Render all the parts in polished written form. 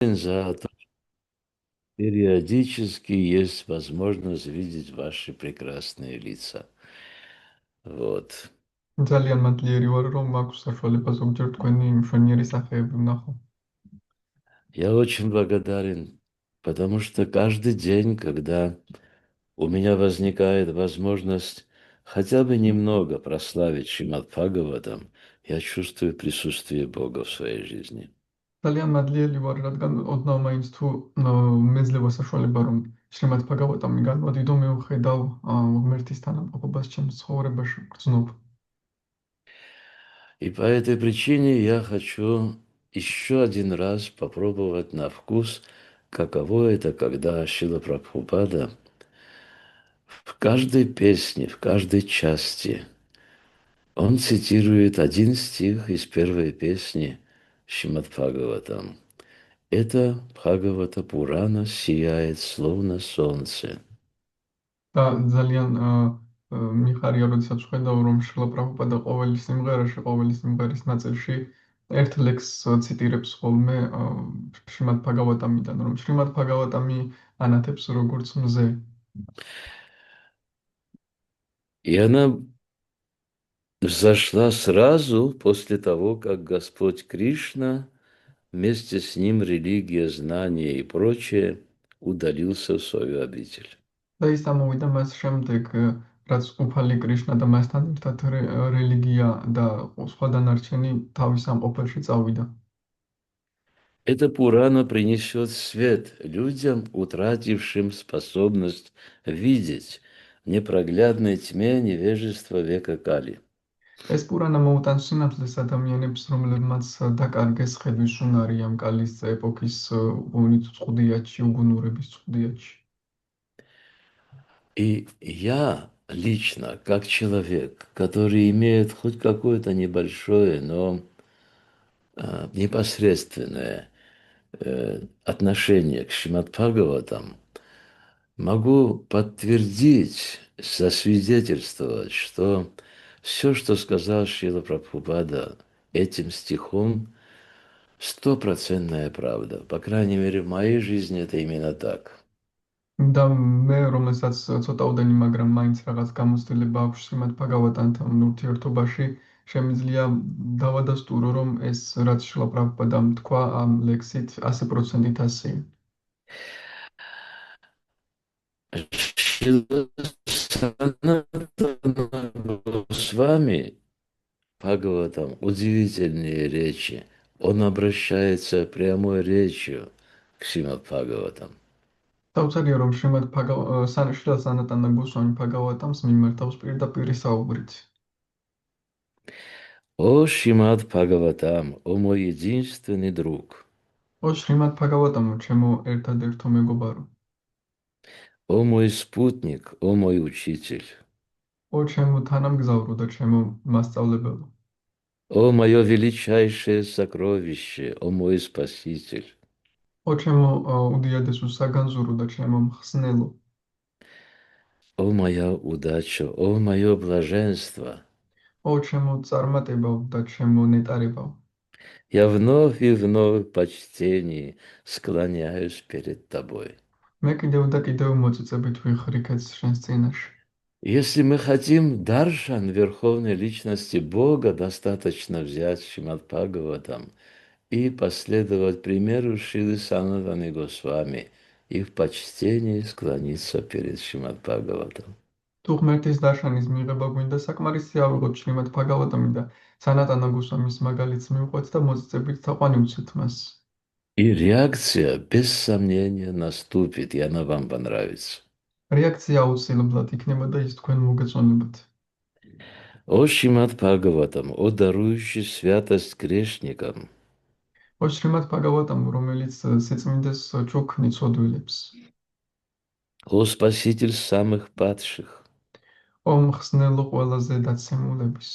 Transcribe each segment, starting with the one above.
За то, что периодически есть возможность видеть ваши прекрасные лица. Вот. ძალიან მადლიერი ვარ, რომ მაქვს საშუალება ზოგჯერ თქვენი მშვენიერი სახეები ვნახო. Я очень благодарен, потому что каждый день, когда у меня возникает возможность хотя бы немного прославить Шримад Бхагаватам, я чувствую присутствие Бога в своей жизни. ძალიან მადლიერი ვარ, რადგან ოდნავ მაინც თუ მეძლევა საშუალება, რომ შრიმად ფაგავატამი განვადიდო, მე ვხედავ ღმერთის თანამდებობას ჩემს ცხოვრებაში გრძნობ. И по этой причине я хочу еще один раз попробовать на вкус, каково это, когда Шрила Прабхупада в каждой песне, в каждой части он цитирует один стих из первой песни Шримад Бхагаватам. Это Бхагавата Пурана сияет словно солнце. და ძალიან მიხარია, როდესაც ვხედავ, რომ შრილა პრაბჰუპადა ყოველი სიმღერაში, ყოველი სიმღერის ნაწილში ერთ ლექსს ციტირებს ხოლმე შრიმად ფაგავატამიდან, რომ შრიმად ფაგავატამი ანათებს როგორც მზე. И она взошла сразу после того, как Господь Кришна, вместе с ним религия, знания и прочее, удалился в свою обитель. და ის ამოვიდა მას შემდეგ, რაც უფალი კრიშნა და მასთან ერთად რელიგია და სხვა დანარჩენი თავის ამყოფელში წავიდა. Эта Пурана принесет свет людям, утратившим способность видеть в непроглядной тьме невежества века Кали. ეს პურანა მოუტანს სინათლეს ადამიანებს, რომლებმაც დაკარგეს ხედვის უნარი ამ კალის ეპოქის წყუდიათში, უგუნურების წყუდიათში. И я лично, как человек, который имеет хоть какое-то небольшое, но непосредственное отношение к Шримад Бхагаватам, могу подтвердить, засвидетельствовать, что все, что сказал Шрила Прабхупада этим стихом, стопроцентная правда. По крайней мере, в моей жизни это именно так. და მე, რომელსაც ცოტაოდენი, მაგრამ მაინც რაღაც გამოცდილება აქვს შრიმად ფაგავატანთან ურთიერთობაში, შემიძლია დავადასტურო, რომ ეს რაც შრილა პრაბჰუპადამ თქვა ამ ლექსით 100%-ით ასეა. Шрила Санатана Госвами Бхагаватам удивительные речи. Он обращается прямой речью к Шримад Бхагаватам. დავწერია, რომ შრილა სანატანა გოსვამი ფაგავატამს მიმართავს პირდაპირ საუბრით. О, Шримад Бхагаватам, о мой единственный друг, ო შრიმად ფაგავატამო, ჩემო ერთადერთო მეგობარო, о мой спутник, о мой учитель, ო ჩემო თანამგზავრო და ჩემო მასწავლებელო, о мое величайшее сокровище, о мой спаситель, ო ჩემო უდიადესო საგანძურო და ჩემო მხსნელო, о моя удача, о мое блаженство. ო ჩემო წარმატებავ და ჩემო ნეტარებავ. Я вновь и вновь в почтении склоняюсь перед тобой. მე კიდევ და კიდევ მოწიწებით ვიხრიქეთ შენს წინაშე. Если мы хотим даршан Верховной Личности Бога, достаточно взять Шримад Бхагаватам и последовать примеру Шрилы Санатаны Госвами и в почтении склониться перед Шримад Бхагаватам. თუ ღმერთის დაშანის მიღება გვინდა, საკმარისია ავიღოთ შრიმად ფაგავატამი და სანატანა გოსვამის მაგალითს მივყვეთ და მოწიწებით თაყვანივცეთ მას. И реакция, без сомнения, наступит, и она вам понравится. რეაქცია აუცილებლად იქნება და ის თქვენ მოგეწონებათ. О Шримад Бхагаватам, о дарующий святость грешникам, ო შრიმად ფაგავატამო, რომელიც სიწმინდეს ჩუქნი ცოდვილებს. о спаситель самых падших, ო მხსნელო ყველაზე დაცემულების.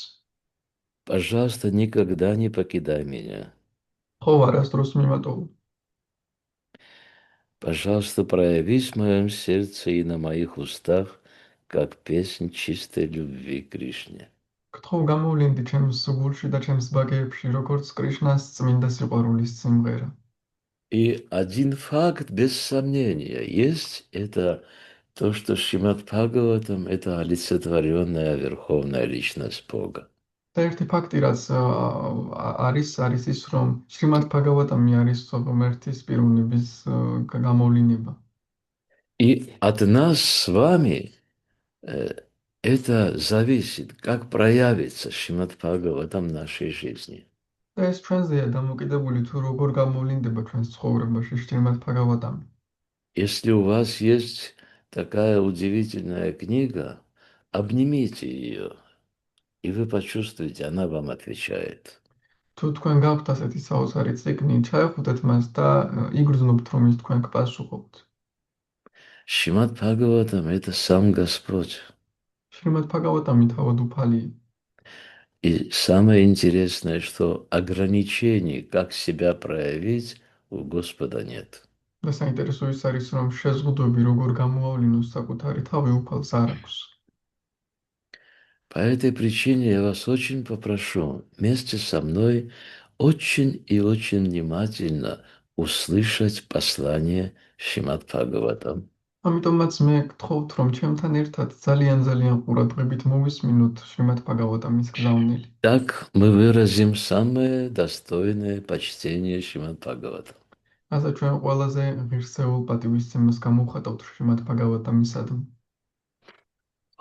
пожалуйста, никогда не покидай меня. ხო არასდროს მიმატოვო. Пожалуйста, проявись в моем сердце и на моих устах, как песнь чистой любви к Кришне. გთხოვ გამოვლინდი ჩემს გულში და ჩემს ბაგეებში, როგორც კრიშნას წმინდა სიყვარულის სიმღერა. И один факт, без сомнения, есть, это то, что Шримад Бхагаватам– это олицетворенная верховная личность Бога. და ერთი ფაქტი, რაც არის ის, რომ შრიმად ბჰაგავატამი არის ღმერთის პიროვნების გამოვლინება. И от нас с вами э, это зависит, как проявится Шримад Бхагаватам в нашей жизни. და ეს ჩვენზეა დამოკიდებული, თუ როგორ გამოვლინდება ჩვენს ცხოვრებაში შრიმად ბჰაგავატამი. Если у вас есть такая удивительная книга, обнимите ее, и вы почувствуете, она вам отвечает. თუ თქვენ გაქვთ ასეთი საოცარი წიგნი, ჩაეხუტეთ მას და იგრძნობთ, რომ ის თქვენ გპასუხობთ. Шримад Бхагаватам– это сам Господь. შრიმად ბჰაგავატამი თავად უფალია. И самое интересное, что ограничений, как себя проявить, у Господа нет. და საინტერესო ის არის, რომ შეზღუდვები როგორ გამოავლინოს საკუთარი თავი უფალს არ აქვს. По этой причине я вас очень попрошу вместе со мной очень и очень внимательно услышать послание Шримад Бхагаватам. ამიტომაც მე გთხოვთ, რომ ჩემთან ერთად ძალიან ყურადღებით მოვისმინოთ შრიმად ბჰაგავატამის გზავნილი. Так мы выразим самое достойное почтение Шримад Бхагаватам. ასე ჩვენ ყველაზე ღირსეულ პატივისცემას გამოვხატავთ შრიმად ბჰაგავატამისადმი.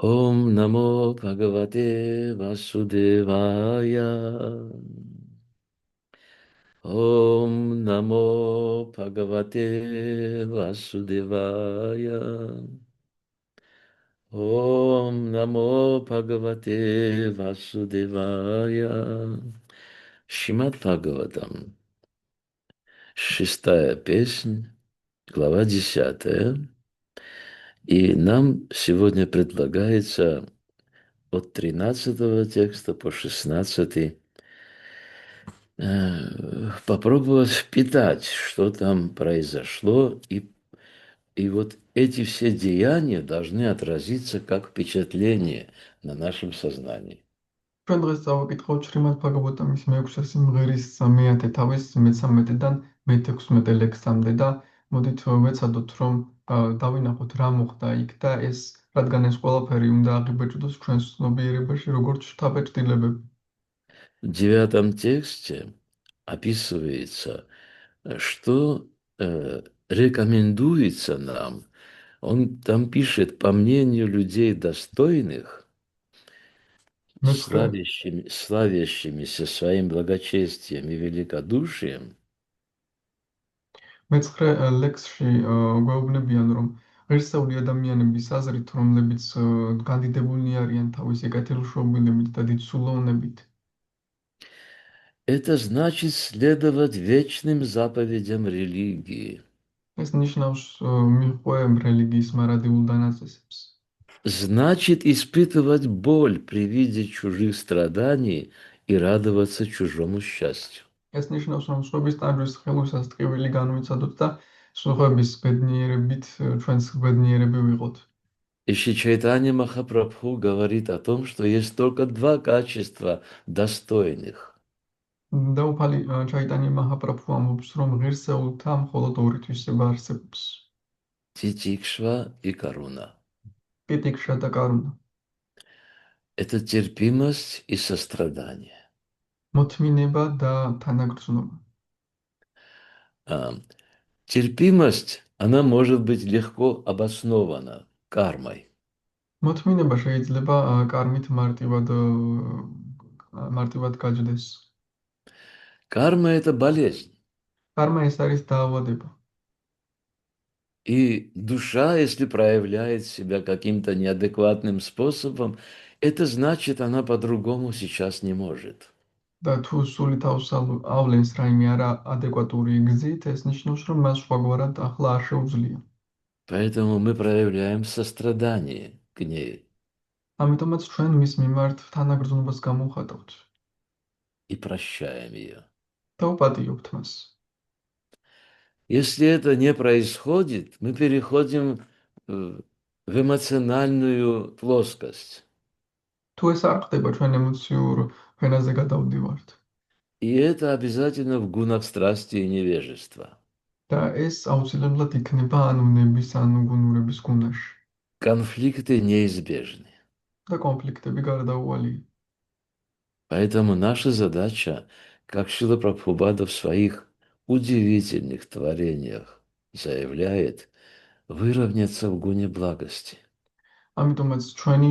Ом намо Бхагавате Васудевая. Ом намо Бхагавате Васудевая. Ом намо Бхагавате Васудевая. Шримад Бхагаватам. Шестая песнь, глава 10. И нам сегодня предлагается от 13 текста по 16 попробовать впитать, что там произошло, и вот эти все деяния должны отразиться как впечатление на нашем сознании. ჩვენ დღეს წავაკითხავთ შრიმად ბჰაგავატამის მე-6 სიმღერის მე-10 თავის მე-13-დან მე-16 ლექსამდე და მოდით ვეცადოთ, რომ დავინახოთ რა მოხდა იქ და ეს, რადგან ეს ყველაფერი უნდა აღიბეჭდოს ჩვენს ცნობიერებაში, როგორც შთაბეჭდილებები. В 9 тексте описывается, что рекомендуется нам. Он там пишет, по мнению людей достойных, მე-9 славящимися своим благочестием и великодушием, ლექსში გვეუბნებიან, რომ ღირსეული ადამიანების აზრით, რომლებიც განდიდებულნი არიან თავისი კეთილშობილებით და დიდსულოვნებით, это значит следовать вечным заповедям религии. ეს ნიშნავს მიყვება რელიგიის მარადილ დანაწესებს. Значит испытывать боль при виде чужих страданий и радоваться чужому счастью. ეს ნიშნავს, რომ სხვების ტანჯვის ხელისას ტკივილი განვიცადოთ და სხვების ბედნიერებით ჩვენს ბედნიერები ვიყოთ. И Шри Чайтанья Махапрабху говорит о том, что есть только два качества достойных. და უფალი ჩაიტანია მაჰაპრაბჰუ ამბობს, რომ ღირსეულთა მხოლოდ ორი თვისება არსებობს. Титикшва и Каруна. ტიტიქშა და კარუნა. Это терпимость и сострадание. მოთმინება და თანაგრძნობა. Терпимость, она может быть легко обоснована кармой. მოთმინება შეიძლება კარმით მარტივად გაჯდეს. Карма– это болезнь. კარმა ეს არის დაავადება. И душа, если проявляет себя каким-то неадекватным способом, это значит, она по-другому сейчас не может. და თუ სული თავს ავლენს რაიმე არაადეკვატური გზით, ეს ნიშნავს, რომ მას სხვაგვარად ახლა არ შეუძლია. Поэтому мы проявляем сострадание к ней ამიტომაც ჩვენ მის მიმართ თანაგრძნობას გამოვხატავთ и прощаем ее. და ვპატიობთ მას. Если это не происходит, мы переходим в эмоциональную плоскость. თუ ეს არ ხდება, ჩვენ ემოციურ ფენაზე გადავდივართ. И это обязательно в гунах страсти и невежества. და ეს აუცილებლად იქნება ანუ ნების, ანუ გუნურების გუნაში. Конфликты неизбежны. და კონფლიქტები გარდაუვალია. Поэтому наша задача, как Шрила Прабхупада в своих удивительных творениях заявляет, выровняться в гуне благости. ამიტომაც ჩვენი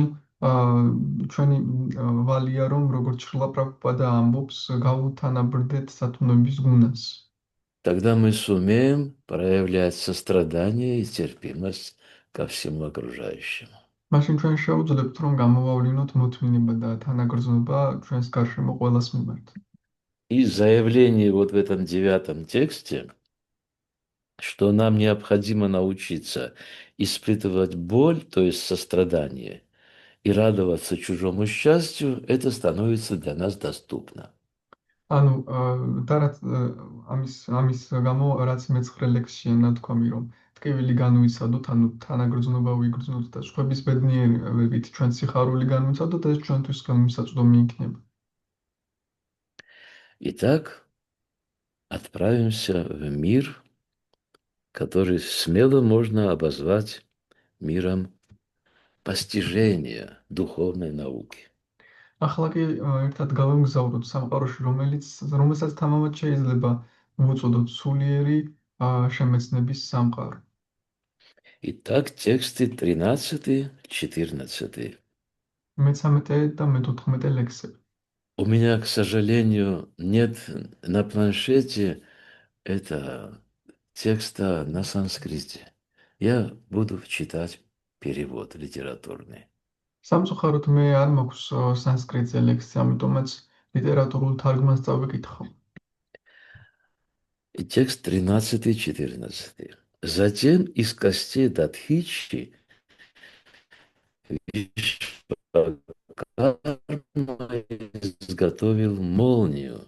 ვალია რომ როგორც შრლა პრაბჰუპადა ამბობს გავუთანაბრდეთ სათნოების გუნას. Тогда мы сумеем проявлять сострадание и терпимость ко всему окружающему. მაშინ ჩვენ შევძლებთ რომ გამოვავლინოთ მოთმინება და თანაგრძნობა ჩვენს გარშემო ყველას მიმართ. И заявление вот в этом 9 тексте, что нам необходимо научиться испытывать боль, то есть сострадание, и радоваться чужому счастью, это становится для нас доступно. ანუ და რაც ამის გამო რაც მე-9 ლექსში ნათქვამი რომ ტკივილი განვიცადოთ, ანუ თანაგრძნობა ვიგრძნოთ და სხვების ბედნიერებით ჩვენ სიხარული განვიცადოთ, ეს ჩვენთვის ხელმისაწვდომი იქნება. Итак, отправимся в мир, который смело можно обозвать миром постижения духовной науки. ახლა კი ერთად გავემგზავროთ სამყაროში, რომელსაც თამამად შეიძლება ვუწოდოთ სულიერი შემეცნების სამყარო. Итак, тексты 13-14. მე-13 და მე-14 ლექსები. У меня, к сожалению, нет на планшете это текста на санскрите. Я буду читать перевод литературный. სამწუხაროდ მე არ მაქვს სანსკრიტზე ლექსი, ამიტომაც ლიტერატურულ თარგმანს წავიკითხავ. И текст 13-14. Затем из костей Датхичи Вишвакарма изготовил молнию.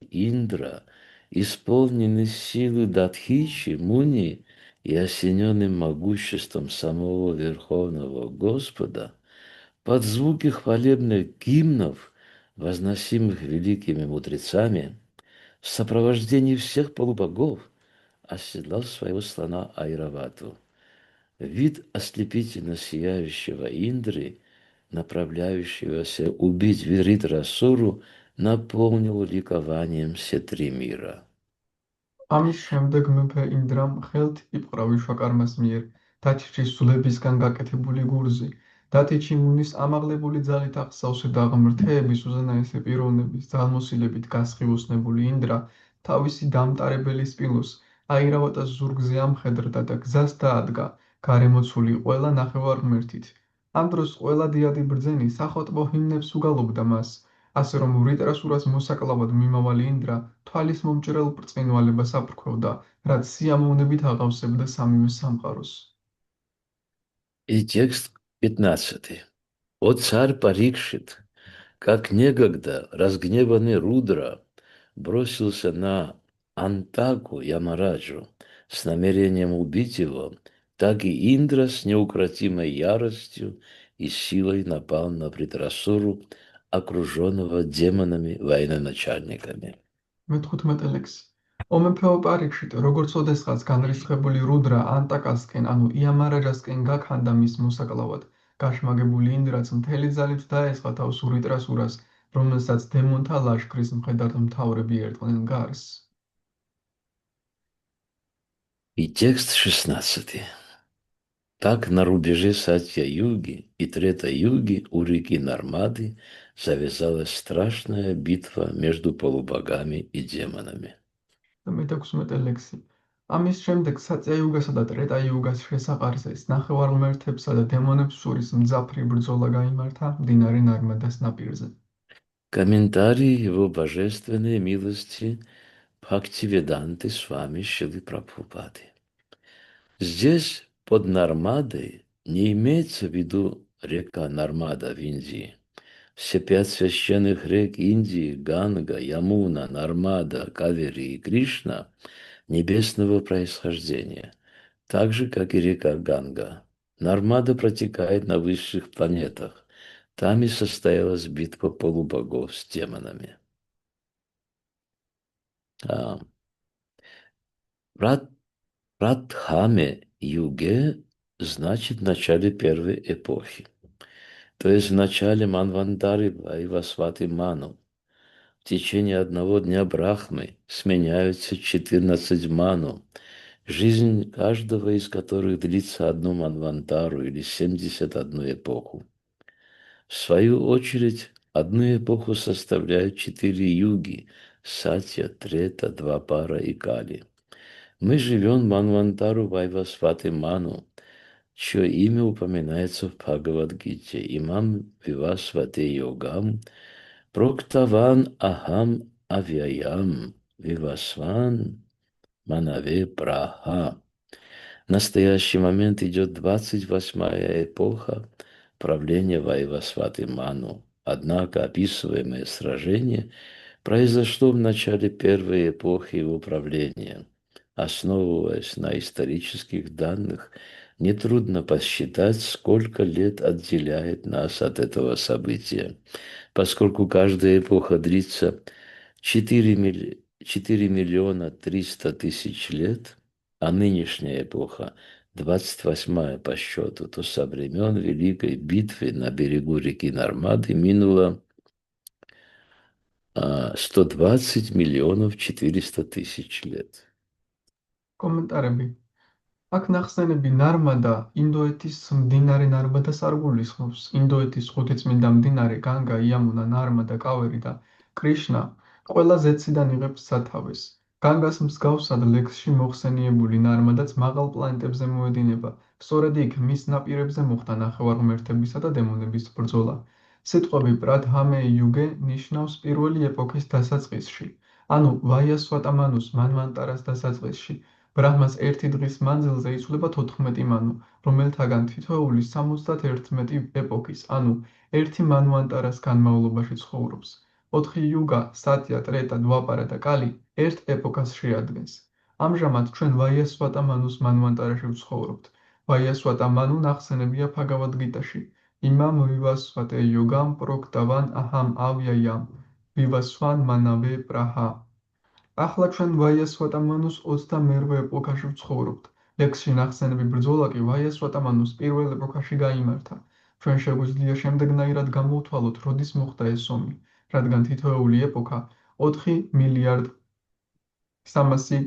Индра, исполненный силы Датхичи, Муни и осененный могуществом самого Верховного Господа, под звуки хвалебных гимнов, возносимых великими мудрецами, в сопровождении всех полубогов оседлал своего слона Айравату. Вид ослепительно сияющего Индры, направляющегося убить Вритрасуру, наполнил ликованием все три мира. ამის შემდეგ მეფე ინდრამ ხელთ იპყრა ვიშვაკარმას მიერ დათიჩის სულებისგან გაკეთებული გურზი. დათიჩი მუნის ამაღლებული ძალით აღსავსე და ღმრთეების უზენაესი პიროვნების ძალმოსილებით გასხივოსნებული ინდრა თავისი დამტარებელი სპილოს აირავატას ზურგზე ამხედრდა და გზას დაადგა გარემოცული ყველა ნახევარღმერთით. ამ დროს ყველა დიადი ბრძენი სახოტბო ჰიმნებს უგალობდა მას. ასე რომ ვრიტრასურას მოსაკლავად მიმავალი ინდრა თვალის მომჭრელ ბრწყინვალებას აფრქვევდა, რაც სიამოვნებით აღავსებდა სამივე სამყაროს. И текст 15. «О царь Парикшит, как некогда разгневанный Рудра бросился на Антаку Ямараджу с намерением убить его, так и Индра с неукротимой яростью и силой напал на Вритрасуру, окруженного демонами военачальниками». მე-15 ლექსი. ომეფეო პარიქშიტ, როგორც ოდესღაც განრისხებული რუდრა ანტაკასკენ, ანუ იამარაჯასკენ გაქანდა მის მოსაკლავად, გაშმაგებული ინდრაც მთელი ძალით დაესხა თავს ვრიტრასურას, რომელსაც დემონთა ლაშქრის მხედართმთავრები ერტყნენ გარს. И текст 16. Так на рубеже Сатья-юги и Трета-юги у реки Нармады завязалась страшная битва между полубогами и демонами. და მე-16 ლექსი. ამის შემდეგ საწიაიუგასა და ტრეტაიუგას შესაყარზე ნახევარმღმერთებსა და დემონებს შორის მძაფრი ბრძოლა გაიმართა მდინარე ნარმადას ნაპირზე. Комментарий его божественной милости Бхактивиданты с вами Шрилы Прабхупады. Здесь под Нармадой не имеется в виду река Нармада в Индии. Все 5 священных рек Индии, Ганга, Ямуна, Нармада, Кавери и Кришна небесного происхождения, так же, как и река Ганга. Нармада протекает на высших планетах. Там и состоялась битва полубогов с демонами. Прат- Прадхаме-юге значит в начале первой эпохи. То есть в начале Манвантари Вайвасвати Ману. В течение одного дня Брахмы сменяются 14 ману, жизнь каждого из которых длится одну манвантару или 71 эпоху. В свою очередь, одну эпоху составляют 4 юги – Сатья, Трета, Двапара и Кали. Мы живем в Манвантару Вайвасвати Ману, чье имя упоминается в Бхагавадгите. Имам Вивасвати Йогам, Проктаван Ахам Авяям, Вивасван Манаве Праха. В настоящий момент идет 28-я эпоха правления Вайвасвати Ману. Однако описываемое сражение произошло в начале первой эпохи его правления. Основываясь на исторических данных, нетрудно посчитать, сколько лет отделяет нас от этого события. Поскольку каждая эпоха длится 4 миллиона 300 тысяч лет, а нынешняя эпоха 28-я по счету, то со времен Великой битвы на берегу реки Нормады минуло 120 миллионов 400 тысяч лет. კომენტარები. აქ ნახსენები ნარმადა ინდოეთის მდინარე ნარმადას არ გულისხმობს. ინდოეთის ხუთიწმინდა მდინარე განგა, იამუნა, ნარმადა, კავერი და კრიშნა ყველა ზეციდან იღებს სათავეს. განგას მსგავსად ლექსში მოხსენიებული ნარმადაც მაღალ პლანეტებზე მოედინება. სწორედ იქ მის ნაპირებზე მოხდა ნახევარღმერთებისა და დემონების ბრძოლა. სიტყვები პრადჰამე იუგე ნიშნავს პირველი ეპოქის დასაწყისში, ანუ ვაიასვატამანუს მანვანტარას დასაწყისში. ბრაჰმას ერთი დღის მანძილზე იცვლება 14 მანუ, რომელთაგან თითოეული 71 ეპოქის, ანუ ერთი მანვანტარას განმავლობაში ცხოვრობს. 4 იუგა, სატია, ტრეტა, დვაპარა და კალი ერთ ეპოქას შეადგენს. ამჟამად ჩვენ ვაიასვატა მანუს მანვანტარაში ვცხოვრობთ. ვაიასვატა მანუ ნახსენებია ბჰაგავად-გიტაში. იმამ ვივასვატე იოგამ პროქტავან აჰამ ავიაიამ ვივასვან მანავე პრაჰა. ახლა ჩვენ ვაიასვატამანუს 22 ეპოქაში ვცხოვრობთ. ლექსში ნახსენები ბრძოლა კი ვაიასვატამანუს პირველ ეპოქაში გაიმართა. ჩვენ შეგვიძლია შემდეგნაირად გამოვთვალოთ, როდის მოხდა ეს ომი, რადგან თითოეული ეპოქა 4 მილიარდ 300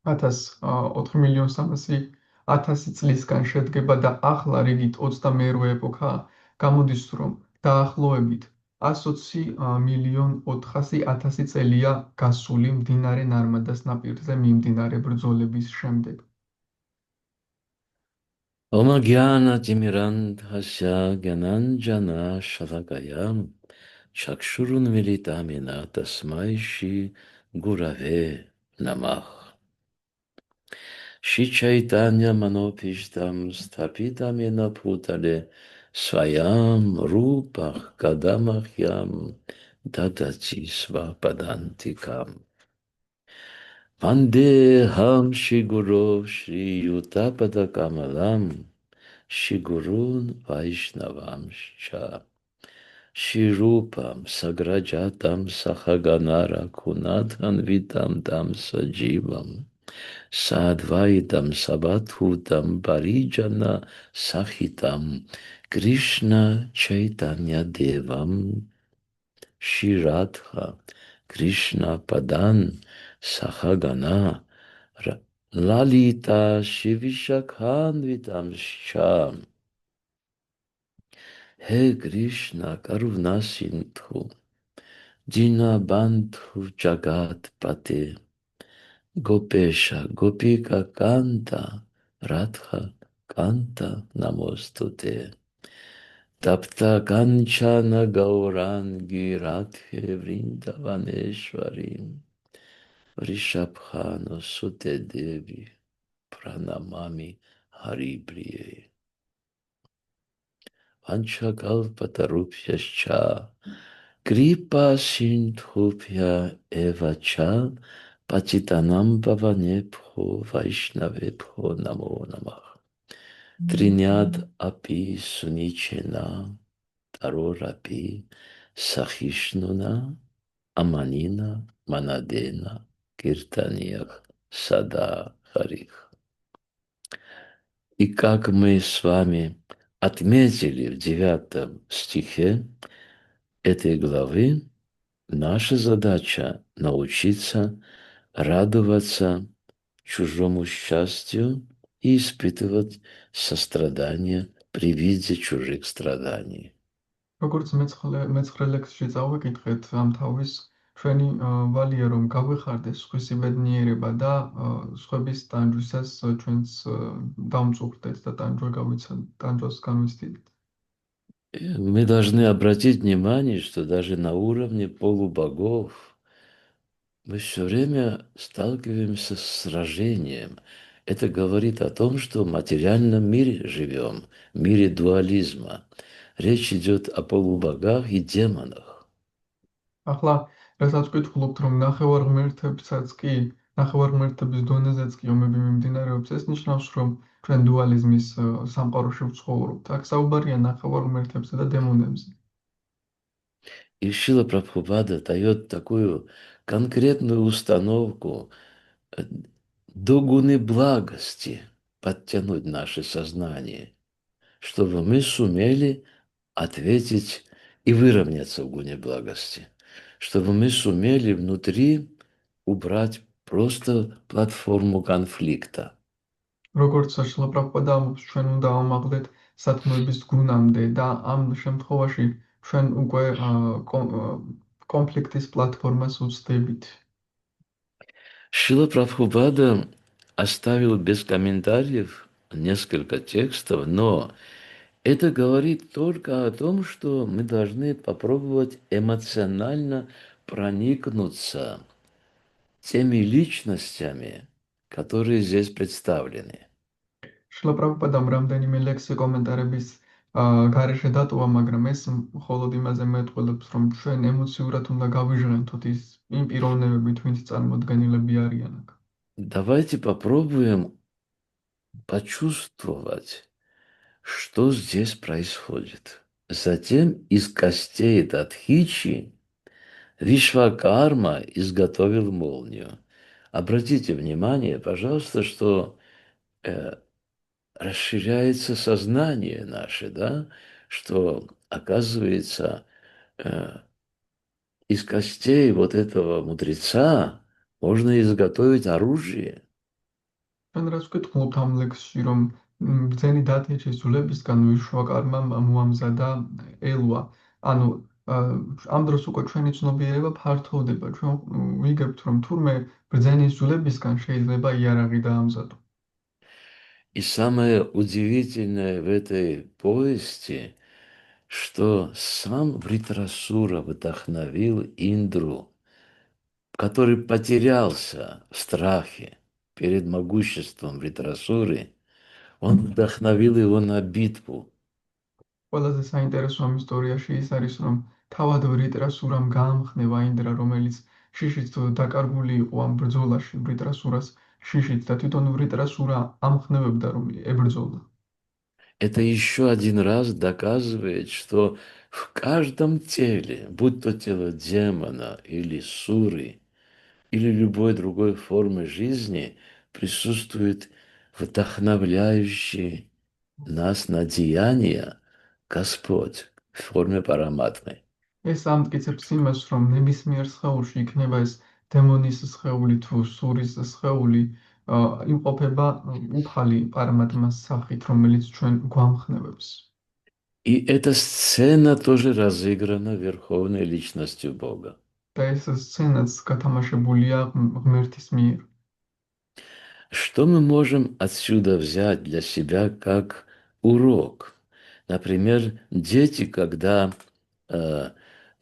4.300.000 წლისგან შედგება და ახლა რიგით 22 ეპოქაა. გამოდის, რომ დაახლოებით 120.400.000 წელია გასული მდინარე ნარმადას ნაპირზე მიმდინარე ბრძოლების შემდეგ. Омагьяна Тимирандхася Гянанджана Шалакаям Чакшурун Милитамина Тасмайши Гураве Намах Шичайтанья Манопиштам Стапитамина Путале Сваям Рупах Кадамахьям Дадати Свападантикам Вандехам Шигуров Шри Ютапада Камалам Шигурун Вайшнавамшча Ширупам Саграджатам Сахаганара Кунатхан Витам Там Садживам Садвайтам Сабатхутам Париджана Сахитам Кришна Чайтанья Девам Ширадха Кришна Падан Сахагана Lalita Shivishakhan Vitamsha He Krishna Karuna Sindhu Dina Bandhu Jagat Pate Gopesha Gopika Kanta Radha Kanta Namostute Tapta Kanchana Gaurangi Radhe Vrindavaneshwarim Rishabhano Sute Devi Pranamami Haripriye Vanchakalpatarupyascha Kripa Sindhubhya Evacha Patitanam Pavanebho Vaishnavebho Namo Namah Trinyad Api Sunichena Tarorapi Sahishnuna Amanina Manadena Kirtaniach сада Харих. И как мы с вами отметили в 9 стихе этой главы, наша задача научиться радоваться чужому счастью и испытывать сострадание при виде чужих страданий. როგორც მეცხრე ლექსში წავიკითხეთ ამ თავის ჩვენი ვალია რომ გავეხარდეს სხვისი ბედნიერება და სხვების ტანჯვისას ჩვენც დავმწუხდეთ და ტანჯვას განვიცდით. Мы должны обратить внимание, что даже на уровне полубогов мы все время сталкиваемся с сражением. Это говорит о том, что в материальном мире живем, в мире дуализма. Речь идет о полубогах и демонах. ახლა რასაც ვკითხულობთ რომ ნახევარღმერთების დონეზეც კი ომები მიმდინარეობს ეს ნიშნავს რომ ჩვენ დუალიზმის სამყაროში ვცხოვრობთ. აქ საუბარია ნახევარღმერთებზე და დემონებზე. И Шрила Прабхупада дает такую конкретную установку до гуны благости подтянуть наше сознание, чтобы мы сумели ответить и выровняться в гуне благости, чтобы мы сумели внутри убрать просто платформу конфликта. როგორც შრლა პრაბჰუპადა ამბობს, ჩვენ უნდა ავმაღლეთ სათმოების გუნამდე და ამ შემთხვევაში ჩვენ უკვე კონფლიქტის პლატფორმას უცდებით. Шрила Прабхупада оставил без комментариев несколько текстов, но это говорит только о том, что мы должны попробовать эмоционально проникнуться теми личностями, которые здесь представлены. შრლა პრაბჰუპადამ რამდენიმე ლექსი კომენტარების გარეშე დატოვა, მაგრამ ეს მხოლოდ იმაზე მეტყველებს, რომ ჩვენ ემოციურად უნდა გავიჟღენთოთ იმ პიროვნებებით, ვინც წარმოდგენილები არიან აქ. Давайте попробуем почувствовать, что здесь происходит. Затем из костей Датхичи Вишвакарма изготовил молнию. Обратите внимание, пожалуйста, что расширяется сознание наше, да, что оказывается из костей вот этого мудреца можно изготовить оружие. ჩვენ რაც ვკითხულობთ ამ ლექსში, რომ ბრძენი დათეჩის ძვლებისგან ვიშვაკარმამ მოამზადა ელვა. ანუ ამ დროს უკვე ჩვენი ცნობიერება ფართოვდება. ჩვენ ვიგებთ, რომ თურმე ბრძენის ძვლებისგან შეიძლება იარაღი დაამზადო. И самое удивительное в этой повести, что сам Вритрасура вдохновил Индру, который потерялся в страхе перед могуществом Вритрасуры, он вдохновил его на битву. ყველაზე საინტერესო ამ ისტორიაში ის არის, რომ თავად ვრიტრასურამ გაამხნევა ინდრა, რომელიც შიშით დაკარგული იყო ამ ბრძოლაში, ვრიტრასურას შიშით და თვითონ ვრიტრასურა ამხნევებდა, რომ ებრძოლა. Это еще один раз доказывает, что в каждом теле, будь то тело демона или суры, или любой другой формы жизни, присутствует вдохновляющий нас на деяния Господь в форме параматмы. ეს ამტკიცებს იმას, რომ ნებისმიერ სხეულში იქნება ეს დემონის სხეული თუ სურის სხეული, იმყოფება უფალი პარამატმას სახით, რომელიც ჩვენ გვამხნევებს. И эта сцена тоже разыграна верховной личностью Бога. და ეს სცენაც გათამაშებულია ღმერთის მიერ. Что мы можем отсюда взять для себя как урок? Например, дети, когда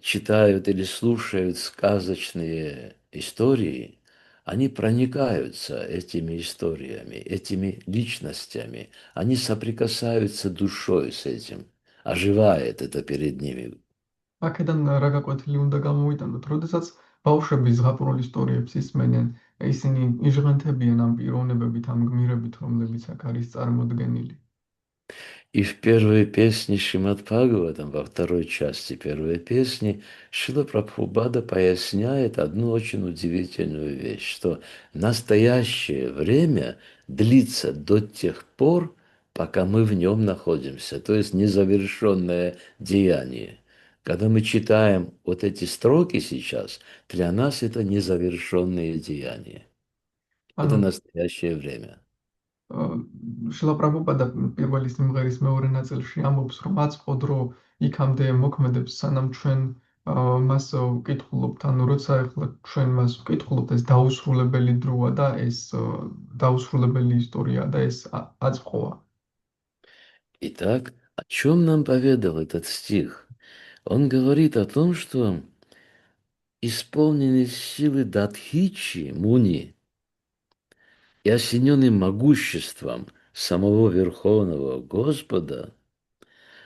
читают или слушают сказочные истории, они проникаются этими историями, этими личностями, они соприкасаются душой с этим, оживает это перед ними. აქედან რა გაკვეთილი უნდა გამოვიტანოთ, როდესაც ბავშვები ზღაპრულ ისტორიებს ისმენენ, ისინი იჟღენთებიან ამ პიროვნებებით, ამ გმირებით, რომლებიც აქ არის წარმოდგენილი. И в первой песне Шримад Бхагаватам, во второй части первой песни, Шрила Прабхупада поясняет одну очень удивительную вещь, что настоящее время длится до тех пор, пока мы в нем находимся, то есть незавершенное деяние. Когда мы читаем вот эти строки сейчас, для нас это незавершенные деяния. Это ანუ настоящее время. შილა პრაბჰუპადა პირველი სიმღერის მეორე ნაწილში ამბობს, რომ აწყო დრო იქამდე მოქმედებს, სანამ ჩვენ მას ვკითხულობთ, ანუ როცა ახლა ჩვენ მას ვკითხულობთ, ეს დაუსრულებელი დროა და ეს დაუსრულებელი ისტორია და ეს აწყოა. Итак, о чем нам поведал этот стих? Он говорит о том, что исполненный силы Датхичи, Муни, и осененный могуществом самого Верховного Господа,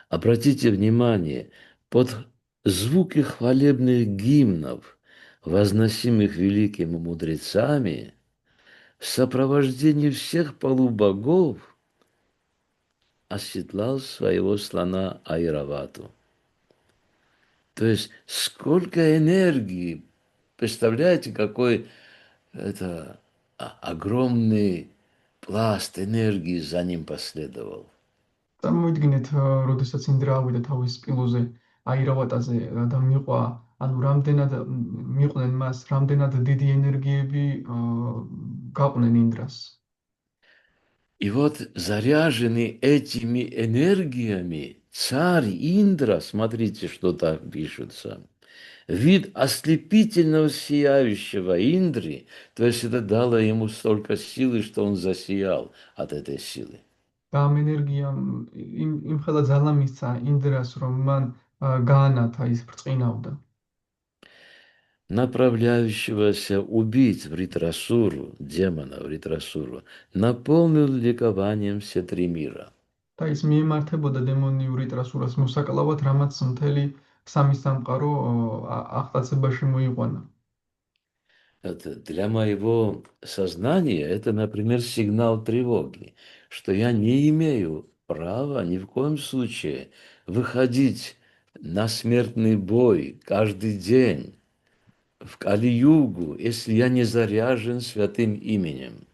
обратите внимание, под звуки хвалебных гимнов, возносимых великими мудрецами, в сопровождении всех полубогов оседлал своего слона Айравату. То есть сколько энергии, представляете, какой это огромный пласт энергии за ним последовал. წარმოვიდგინეთ, როდესაც ინდრა ავიდა თავის სპილოზე აირავატაზე და მიყვა, ანუ რამდენად მიყვნენ მას, რამდენად დიდი ენერგიები გაყვნენ ინდრას. И вот заряженный этими энергиями царь Индра, смотрите, что там пишется, вид ослепительного сияющего Индры, то есть это дало ему столько силы, что он засиял от этой силы. და ამ ენერგიამ იმხელა ძალა მისცა ინდრას, რომ მან გაანათა, ის ბრწყინავდა. Направляющегося убить Вритрасуру, демона Вритрасуру, наполнил ликованием все три мира. და ის მიემართებოდა დემონიური ტრასურას მოსაკლავად, რამაც მთელი სამი სამყარო აღტაცებაში მოიყვანა. Это для моего сознания это, например, сигнал тревоги, что я не имею права ни в коем случае выходить на смертный бой каждый день в Кали-югу, если я не заряжен святым именем.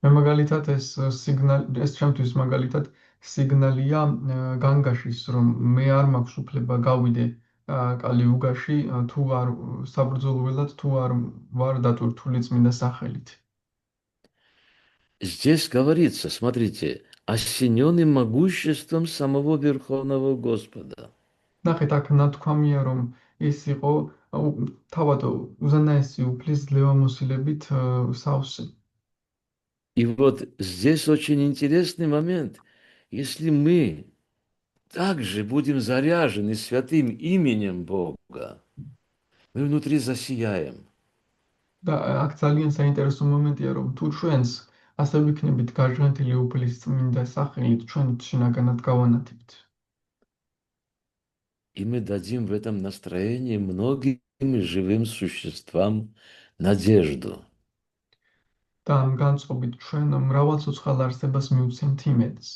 მე მაგალითად ეს ჩემთვის მაგალითად სიგნალია განგაშის, რომ მე არ მაქვს უფლება გავიდე კალიუგაში, თუ არ საბრძოლველად, თუ არ ვარ დატვირთული წმინდა სახელით. Здесь говорится, смотрите, осененный могуществом самого Верховного Господа. ნახეთ, აქ ნათქვამია, რომ ის იყო თავად უზენაესი უფლის ძლევამოსილებით სავსე. И вот здесь очень интересный момент. Если мы также будем заряжены святым именем Бога, мы внутри засияем. და აქ ძალიან საინტერესო მომენტია, რომ თუ ჩვენს ასე ვიქნებით გაჟღენთილი უფლის წმინდა სახელით, ჩვენ შინაგანად გავანათებთ. И мы дадим в этом настроении многим живым существам надежду. და ამ განწყობით ჩვენ მრავალ ცოცხალ არსებას მივცემთ იმედს.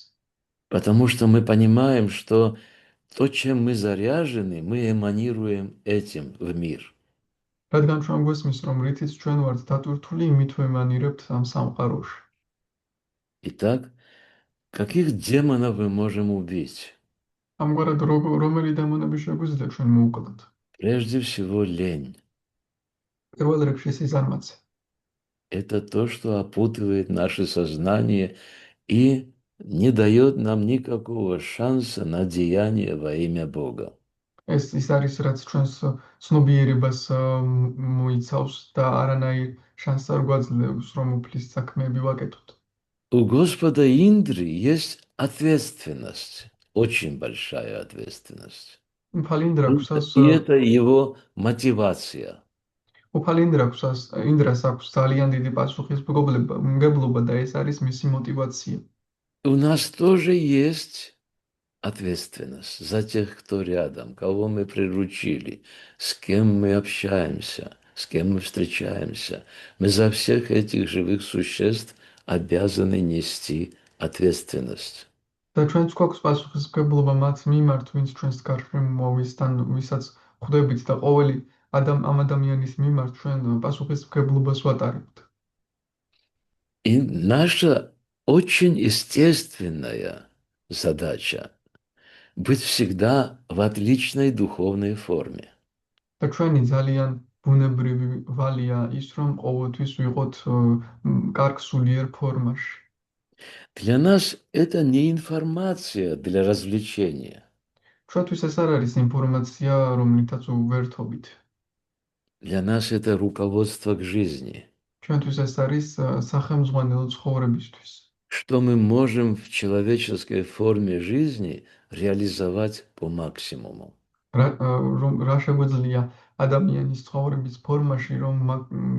Потому что мы понимаем, что то, чем мы заряжены, мы эманируем этим в мир. რადგან ჩვენ გვესმის, რომ რითიც ჩვენ ვართ დატვირთული, იმით ვემანირებთ ამ სამყაროში. Итак, каких демонов мы можем убить? ამგვარად რომელი დემონები შეგვიძლია ჩვენ მოუკლოთ? Прежде всего лень. პირველ რიგში სიზარმაცე. Это то, что опутывает наше сознание и не дает нам никакого шанса на деяние во имя Бога. ეს ის არის, რაც ჩვენს ცნობიერებას მოიცავს და არანაირ შანსს არ გვაძლევს, რომ უფლის საქმეები ვაკეთოთ. У Господа Индры есть ответственность, очень большая ответственность. უფალი ინდრა გვსას И это его мотивация. უფალი ინდრას აქვს ძალიან დიდი პასუხისმგებლობა და ეს არის მისი мотивация. У нас тоже есть ответственность за тех, кто рядом, кого мы приручили, с кем мы общаемся, с кем мы встречаемся. Мы за всех этих живых существ обязаны нести ответственность. და ჩვენც გვაქვს პასუხისმგებლობა მათ მიმართ, ვინც ჩვენს გარშემოა, ვისაც ხვდებით და ყოველი ამ ადამიანის მიმართ ჩვენ პასუხისმგებლობას ვატარებთ. И наша очень естественная задача быть всегда в отличной духовной форме. და ჩვენი ძალიან ბუნებრივი ვალია ის, რომ ყოველთვის ვიყოთ კარგ სულიერ ფორმაში. Для нас это не информация для развлечения. ჩვენთვის ეს არ არის ინფორმაცია, რომლითაც უვერთობით. Для нас это руководство к жизни. ჩვენთვის ეს არის სახელმძღვანელო ცხოვრებისთვის. Что мы можем в человеческой форме жизни реализовать по максимуму. რა შეგვიძლია ადამიანის ცხოვრების ფორმაში, რომ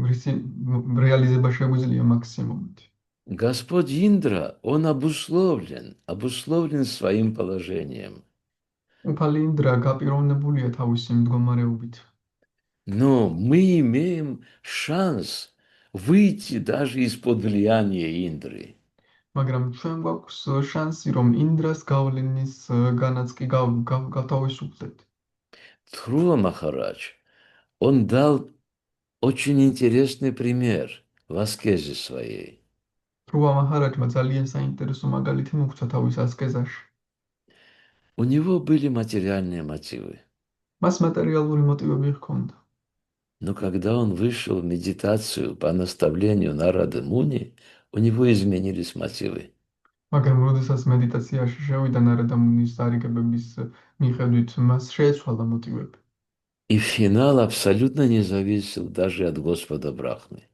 რისი რეალიზება შეგვიძლია მაქსიმუმით. Господь Индра, он обусловлен своим положением. უფალი ინდრა გაპიროვნებულია თავისი მდგომარეობით. Но мы имеем шанс выйти даже из-под влияния Индры. მაგრამ ჩვენ გვაქვს შანსი, რომ ინდრას გავლენის განაც კი გავთავისუფლდეთ. Тхруа Махарадж, он дал очень интересный пример в аскезе своей. რუა მაჰარაჯმა ძალიან საინტერესო მაგალითი მოგცა თავის ასკეზაში. У него были материальные мотивы. მას მატერიალური მოტივები ჰქონდა. Но когда он вышел в медитацию по наставлению Нарады Муни, у него изменились мотивы. მაგრამ როდესაც მედიტაციაში შევიდა ნარადა მუნის დარიგებების მიხედვით, მას შეეცვალა მოტივები. И финал абсолютно не зависел даже от Господа Брахмы.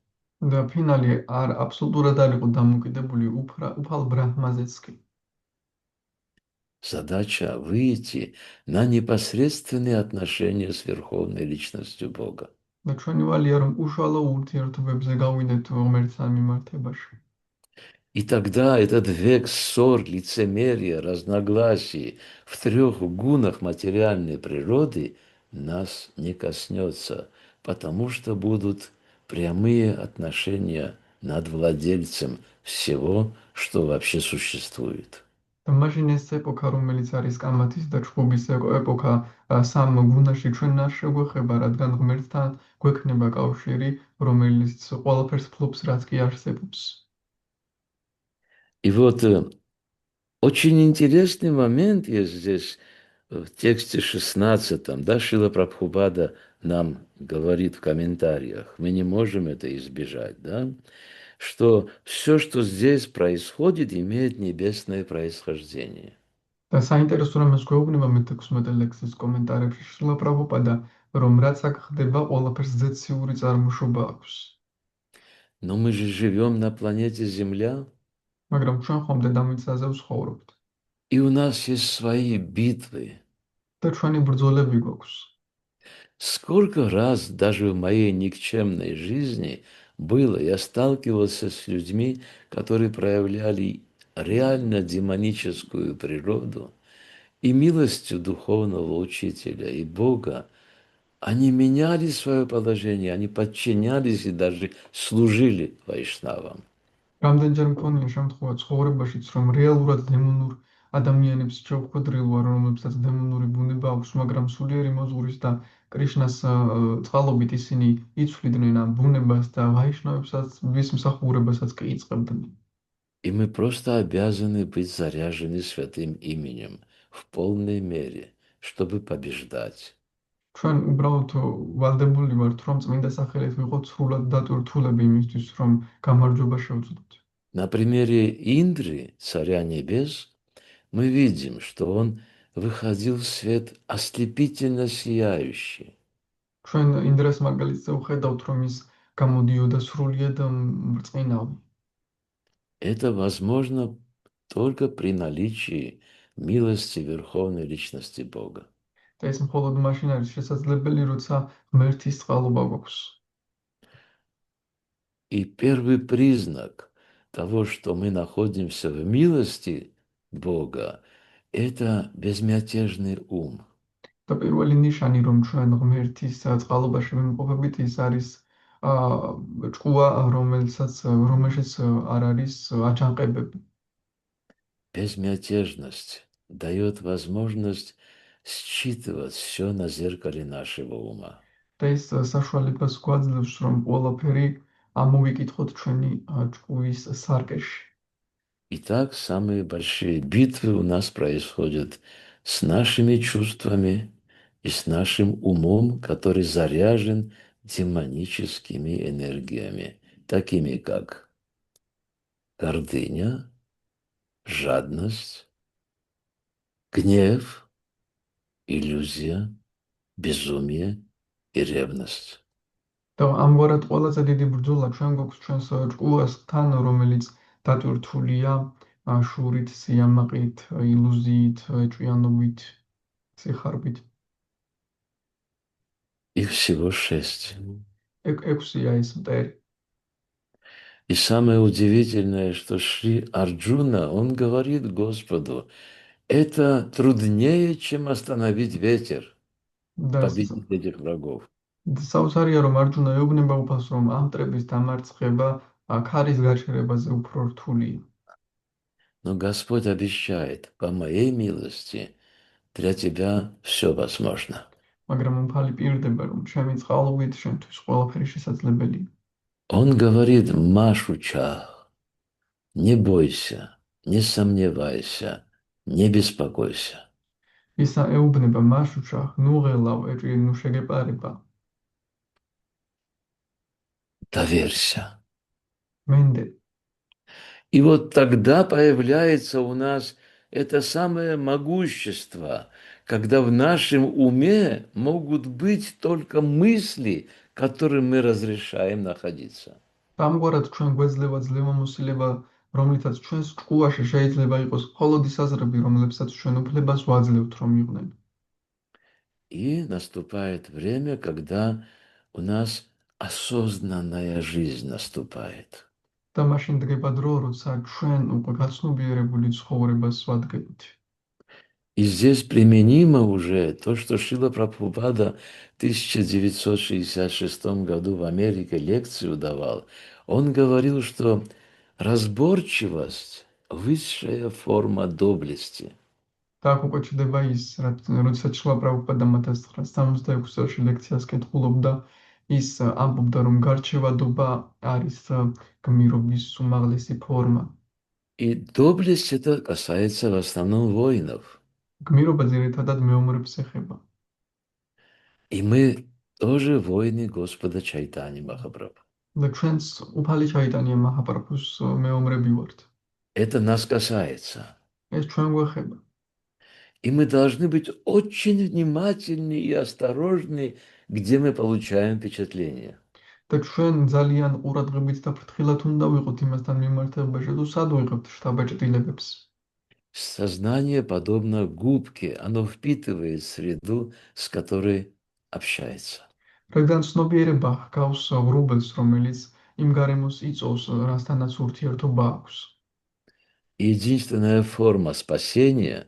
და ფინალი აბსოლუტურად არ იყო დამოკიდებული უფალ ბრაჰმაზეც კი. Задача выйти на непосредственные отношения с Верховной Личностью Бога. და ჩვენი ვალია, რომ უშუალო ურთიერთობებზე გავიდეთ ღმერთთან მიმართებაში. И тогда этот век ссор, лицемерия, разногласий в трех гунах материальной природы нас не коснется, потому что будут прямые отношения над владельцем всего, что вообще существует. და მაშინ ეს ეპოქა, რომელიც არის კამათის და ჩხუბის ეპოქა, სამ გუნაში ჩვენ არ შეგვეხება, რადგან ღმერთთან გვექნება კავშირი, რომელიც ყველაფერს ფლობს, რაც კი არსებობს. И вот очень интересный момент есть здесь в тексте 16, да, Шрила Прабхупада нам говорит в комментариях, мы не можем это избежать, да, что все, что здесь происходит, имеет небесное происхождение. და საინტერესო რამეს გვეუბნება მე-16 ლექსის კომენტარებში შრილა პრაბჰუპადა, რომ რაც აქ ხდება, ყველაფერს ზეციური წარმოშობა აქვს. Но мы же живем на планете Земля, მაგრამ ჩვენ ხომ დედამიწაზე ვცხოვრობთ и у нас есть свои битвы. და ჩვენი ბრძოლები გვაქვს. Сколько раз даже в моей никчемной жизни было, я сталкивался с людьми, которые проявляли реально демоническую природу, и милостью духовного учителя и Бога они меняли свое положение, они подчинялись и даже служили вайшнавам. რამდენჯერ მქონია შემთხვევა ცხოვრებაშიც, რომ რეალურად დემონურ ადამიანებს შევხვედრილვარ, რომლებსაც დემონური ბუნება აქვს, მაგრამ სულიერი მოზღურის და კრიშნას წყალობით ისინი იცვლიდნენ ამ ბუნებას და ვაიშნავებსაც, ვის მსახურებასაც კი იწყებდნენ. И мы просто обязаны быть заряжены святым именем в полной мере, чтобы побеждать. ჩვენ უბრალოდ ვალდებული ვართ, რომ წმინდა სახელით ვიყოთ სრულად დატვირთულები იმისთვის, რომ გამარჯვება შევძლოთ. На примере Индры, царя небес, мы видим, что он выходил в свет ослепительно сияющий. ჩვენ ინდრას მაგალითზე ვხედავთ, რომ ის გამოდიოდა სრულიად ბრწყინავი. Это возможно только при наличии милости Верховной Личности Бога. და ეს მხოლოდ მაშინ არის შესაძლებელი, როცა ღმერთის წყალობა გვაქვს. И первый признак того, что мы находимся в милости Бога, это безмятежный ум. და პირველი ნიშანი, რომ ჩვენ ღმერთის წყალობაში ვიმყოფებით, ის არის ჭკუა, რომელშიც არ არის აჯანყებები. Безмятежность дает возможность считывать все на зеркале нашего ума. და ეს საშუალებას გვაძლევს, რომ ყველაფერი ამოვიკითხოთ ჩვენი ჭკუის სარკეში. Итак, самые большие битвы у нас происходят с нашими чувствами и с нашим умом, который заряжен демоническими энергиями, такими как гордыня, жадность, гнев, иллюзия, безумие и ревность. და ამგვარად ყველაზე დიდი ბრძოლა ჩვენ გვაქვს ჩვენს ჭკუასთან, რომელიც დატვირთულია შურით, სიამაყით, ილუზიით, ჭვიანობით, სიხარბით. Их всего 6. ექვსია ეს მტერი. И самое удивительное, что Шри Арджуна, он говорит Господу, это труднее, чем остановить ветер, და победить этих врагов. საოცარია, რომ მარჯვენა ეუბნება უფალს, რომ ამ მტრების დამარცხება ქარის გაჩერებაზე უფრო რთულია. Но Господь обещает, по моей милости, для тебя все возможно. მაგრამ უფალი პირდება, რომ ჩემი წყალობით შენთვის ყველაფერი შესაძლებელია. Он говорит, Машуча, не бойся, не сомневайся, не беспокойся. ისა ეუბნება მაშუჩა, ნუ ღელავ, ნუ შეგეპარება. Доверься. მენდე. И вот тогда появляется у нас это самое могущество, когда в нашем уме могут быть только мысли, которым мы разрешаем находиться. ამგვარად ჩვენ გვეძლევა ძლევამოსილება, რომლითაც ჩვენს ჭკუაში შეიძლება იყოს მხოლოდ ის აზრები, რომლებსაც ჩვენ უფლებას ვაძლევთ, რომ იყვნენ. И наступает время, когда у нас осознанная жизнь наступает. და მაშინ დგება დრო, როცა ჩვენ უკვე გაცნობიერებული ცხოვრებას ვადგებით. И здесь применимо уже то, что Шрила Прабхупада в 1966 году в Америке лекцию давал. Он говорил, что разборчивость– высшая форма доблести. და აქ უკვე ჩდება ის, როდესაც შრილა პრაბჰუპადა 1966 წელს ლექციას კითხულობდა, ის ამბობდა, რომ გარჩევადობა არის გმირობის უმაღლესი ფორმა. И доблесть это касается в основном воинов. გმირობა ძირითადად მეომრებს ეხება. И мы тоже воины Господа Чайтани Махапрабху. და ჩვენც უფალი ჩაიტანია მაჰაპრაბჰუს მეომრები ვართ. Это нас касается. ეს ჩვენ გვეხება. И мы должны быть очень внимательны и осторожны, где мы получаем впечатление. და ჩვენ ძალიან ყურადღებით და ფრთხილად უნდა ვიყოთ იმასთან მიმართებაში, თუ სად ვიღებთ შთაბეჭდილებებს. Сознание подобно губке, оно впитывает среду, с которой общается. რადგან ცნობიერება ჰგავს ღრუბელს, რომელიც იმ გარემოს იწოვს, რასთანაც ურთიერთობა აქვს. Единственная форма спасения–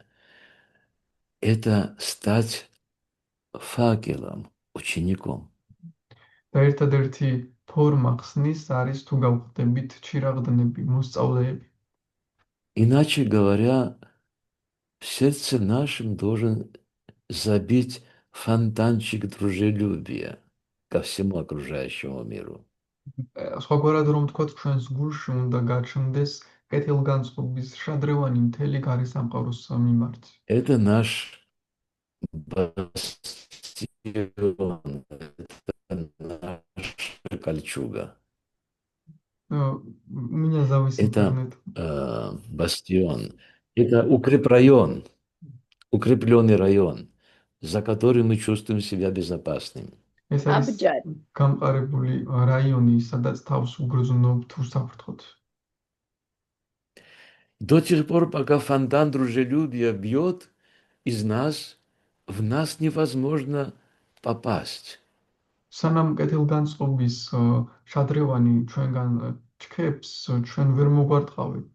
это стать факелом, учеником. და ერთადერთი ფორმა ხსნის არის თუ გავხდებით ჩირაღდნები, მოსწავლეები. Иначе говоря, в сердце нашем должен забить фонтанчик дружелюбия ко всему окружающему миру. სხვაგვარად რომ ვთქვათ, ჩვენს გულში უნდა გაჩნდეს კეთილგანწყობის შადრევანი მთელი გარესამყაროს მიმართ. Это наш бастион, это наша кольчуга. У меня завис Это интернет. бастион, это укрепрайон, укрепленный район, за который мы чувствуем себя безопасными. ეს არის გამყარებული რაიონი, სადაც თავს უგრძნობ თუ საფრთხოთ. До тех пор, пока фонтан дружелюбия бьет из нас, в нас невозможно попасть. სანამ კეთილგანწყობის შადრევანი ჩვენგან ჩქეფს, ჩვენ ვერ მოგვარტყავით.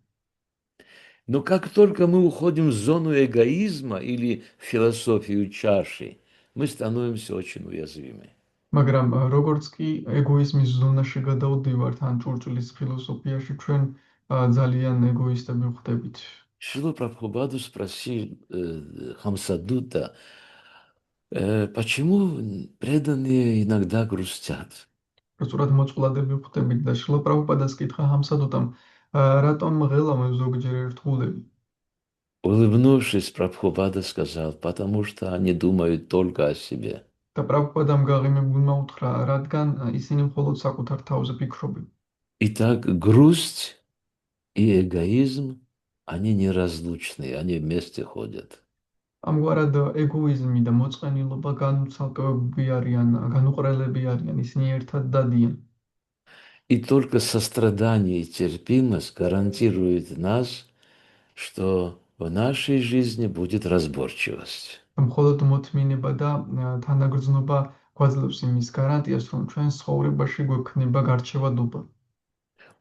Но как только мы уходим в зону эгоизма или в философию чаши, мы становимся очень уязвимы. მაგრამ როგორც კი ეგოიზმის ზონაში გადავდივართ ან ჭურჭლის ფილოსოფიაში, ჩვენ ძალიან ეგოისტები ვხდებით. Шрила Прабхупаду спросил Хамсадута, почему преданные иногда грустят? რუსულად მოწყვლადები ვხვდებით და შრილა პრაბჰუპადას კითხა ჰამსადუტამ, რატომ ღელავენ ზოგჯერ ერთგულები? Улыбнувшись, Прабхупада сказал, потому что они думают только о себе. და პრაბჰუპადამ გაღიმებულმა უთხრა, რადგან ისინი მხოლოდ საკუთარ თავზე ფიქრობენ. Итак, грусть и эгоизм, они неразлучны, они вместе ходят. ამგვარად ეგოიზმი და მოწყენილობა განცალკევები არიან, განუყრელები არიან, ისინი ერთად დადიან. И только сострадание и терпимость гарантирует нас, что в нашей жизни будет разборчивость. მხოლოდ მოთმინება და თანაგრძნობა გვაძლევს იმის გარანტიას, რომ ჩვენ ცხოვრებაში გვექნება გარჩევადობა.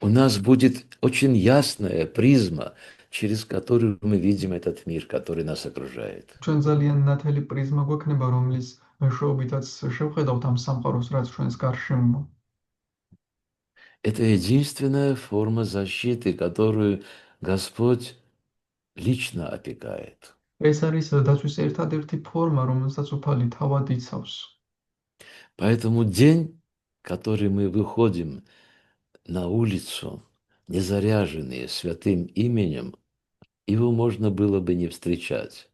У нас будет очень ясная призма, через которую мы видим этот мир, который нас окружает. ჩვენ ძალიან ნათელი პრიზმა გვექნება, რომლის მეშვეობითაც შევხედავთ ამ სამყაროს, რაც ჩვენს გარშემოა. Это единственная форма защиты, которую Господь лично опекает. ეს არის დაცვის ერთადერთი ფორმა, რომელსაც უფალი თავად იცავს. Поэтому день, который мы выходим на улицу, незаряженные святым именем, его можно было бы не встречать.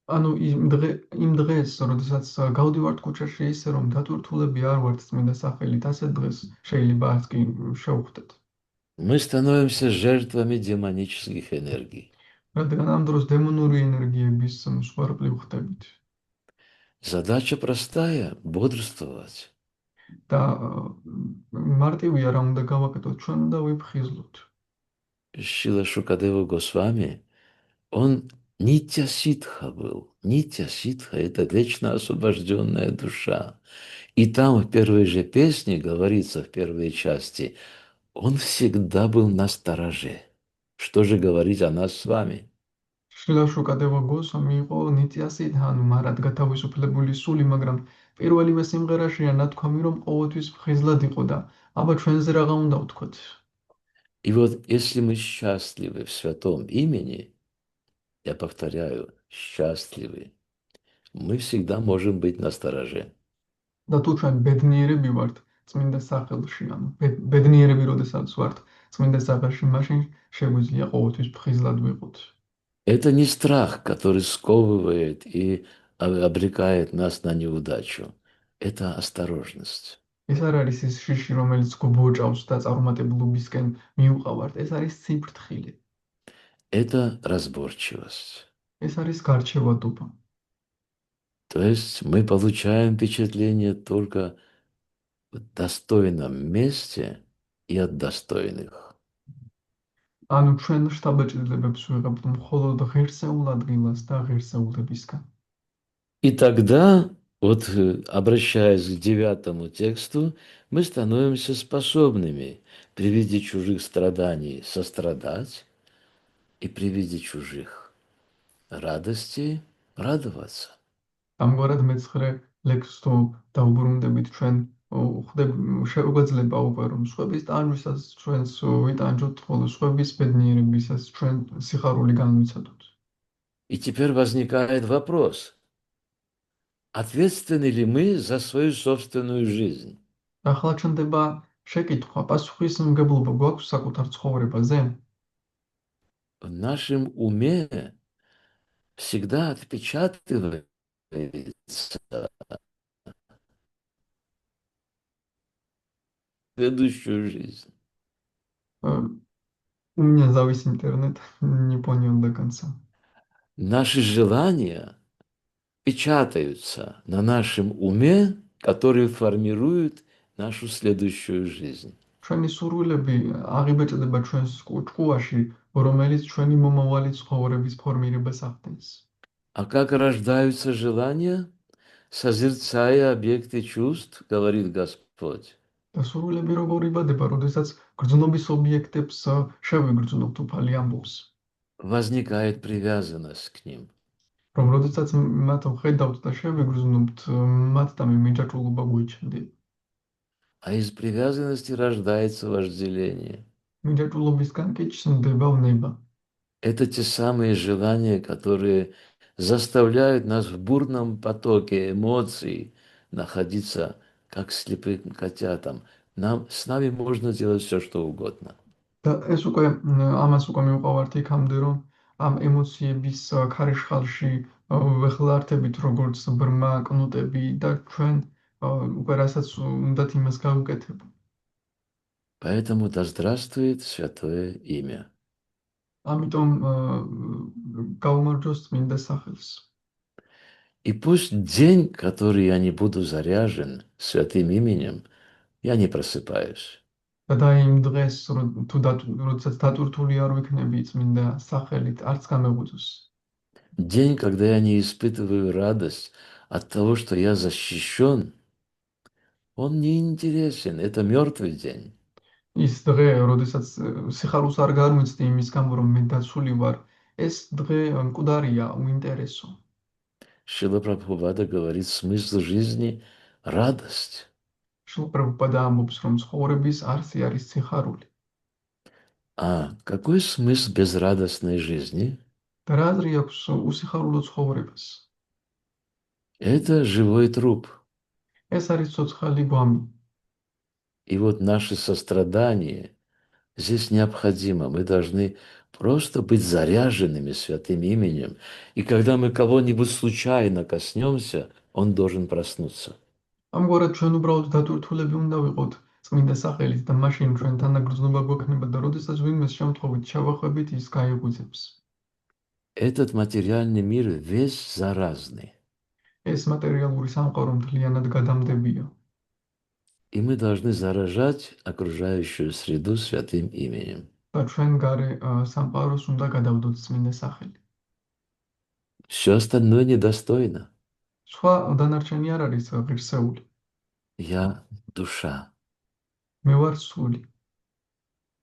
ანუ იმ დღეს, როდესაც გავდივართ ქუჩაში ისე, რომ დატვირთულები არ ვართ წმინდა სახელით, ასე დღეს შეიძლება არც კი შევხვდეთ. Мы становимся жертвами демонических энергий. რადგან ამ დროს დემონური ენერგიების მსხვერპლი ვხდებით. Задача простая – бодрствовать. და მარტივია რა უნდა გავაკეთოთ, ჩვენ უნდა ვიფხიზლოთ. Шрила Шукадева Госвами, он Нитья Ситха был. Нитья Ситха – это вечно освобожденная душа. И там в первой же песне говорится, в первой части, он всегда был на стороже. Что же говорить о нас с вами? შრილა შუკადევა გოსვამი იყო ნიტიასით, ანუ მარად გათავისუფლებული სული, მაგრამ პირველივე სიმღერაშია ნათქვამი, რომ ყოველთვის ფხიზლად იყო და აბა ჩვენზე რაღა უნდა ვთქვათ. И вот если мы счастливы в святом имени, я повторяю, счастливы, мы всегда можем быть на стороже. და თუ ჩვენ ბედნიერები ვართ წმინდა სახელში, ანუ ბედნიერები როდესაც ვართ წმინდა სახელში, მაშინ შეგვიძლია ყოველთვის ფხიზლად ვიყოთ. Это не страх, который сковывает и обрекает нас на неудачу. Это осторожность. ეს არ არის ის შიში, რომელიც გვბოჭავს და წარუმატებლობისკენ მიუყავართ, ეს არის სიფრთხილე. Это разборчивость. ეს არის გარჩევადობა. То есть мы получаем впечатление только в достойном месте и от достойных. ანუ ჩვენ შთაბეჭდილებებს ვიღებთ მხოლოდ ღირსეულ ადგილას და ღირსეულებისგან. И тогда, вот обращаясь к 9 тексту, мы становимся способными при виде чужих страданий сострадать и при виде чужих радостей радоваться. ამგვარად მე-9 ლექსს თუ დაუბრუნდებით, ჩვენ შეგვეძლება უკვე რომ სხვების ტანჯვისას ჩვენს ვიტანჯოთ, ხოლო სხვების ბედნიერებისას ჩვენ სიხარული განვიცადოთ. И теперь возникает вопрос, ответственны ли мы за свою собственную жизнь? ახლა ჩნდება შეკითხვა, პასუხისმგებლობა გვაქვს საკუთარ ცხოვრებაზე? В нашем уме всегда отпечатывается следующую жизнь. У меня завис интернет, не понял до конца. Наши желания печатаются на нашем уме, который формирует нашу следующую жизнь. ჩვენი სურვილები აღიბეჭდება ჩვენს ჭკუაში, რომელიც ჩვენი მომავალი ცხოვრების ფორმირებას ახდენს. А как рождаются желания? Созерцая объекты чувств, говорит Господь. და სურვილები როგორ იბადება, როდესაც გრძნობის ობიექტებს შევიგრძნობთ, უფალი ამბობს. Возникает привязанность к ним. რომ როდესაც მათ ვხედავთ და შევიგრძნობთ, მათთან მიჯაჭვულობა გვიჩნდება. А из привязанности рождается вожделение. მიჯაჭვულობისგან კი ჩნდება ვნება. Это те самые желания, которые заставляют нас в бурном потоке эмоций находиться как слепым котятам. С нами можно делать все, что угодно. და ეს უკვე ამას უკვე მივყავართ იქამდე, რომ ამ ემოციების ქარიშხალში ვეხლართებით როგორც ბრმა, კნუტები და ჩვენ უკვე რასაც უნდათ იმას გავუკეთებთ. Поэтому да здравствует святое имя. ამიტომ გაუმარჯოს წმინდა სახელს. И пусть день, который я не буду заряжен святым именем, я не просыпаюсь. და იმ დღეს როდესაც დატვირთული არ ვიქნები წმინდა სახელით, არც გამეღვიძოს. День, когда я не испытываю радость от того, что я защищен, он не интересен. Это мертвый день. ის დღე, როდესაც სიხარულს არ განვიცდი იმის გამო, რომ მე დაცული ვარ, ეს დღე მკვდარია, უინტერესო. Шрила Прабхупада говорит, смысл жизни – радость. შრილ პრაბჰუპადა ამბობს, რომ ცხოვრების არსი არის სიხარული. А какой смысл безрадостной жизни? და რა აზრი აქვს უსიხარულო ცხოვრებას? Это живой труп. ეს არის ცოცხალი გვამი. И вот наше сострадание здесь необходимо. Мы должны просто быть заряженными святым именем. И когда мы кого-нибудь случайно коснемся, он должен проснуться. ამგვარად ჩვენ უბრალოდ დატვირთულები უნდა ვიყოთ წმინდა სახელით და მაშინ ჩვენთან აგრძნობა გვექნება და როდესაც ვინმეს შემთხვევით ჩავახვებით, ის გაიღვიძებს. Этот материальный мир весь заразный. ეს მატერიალური სამყარო მთლიანად გადამდებია. И мы должны заражать окружающую среду святым именем. და ჩვენ გარე სამყაროს უნდა გადავდოთ წმინდა სახელი. Все остальное недостойно. სხვა დანარჩენი არ არის ღირსეული. Я душа. მე ვარ სული.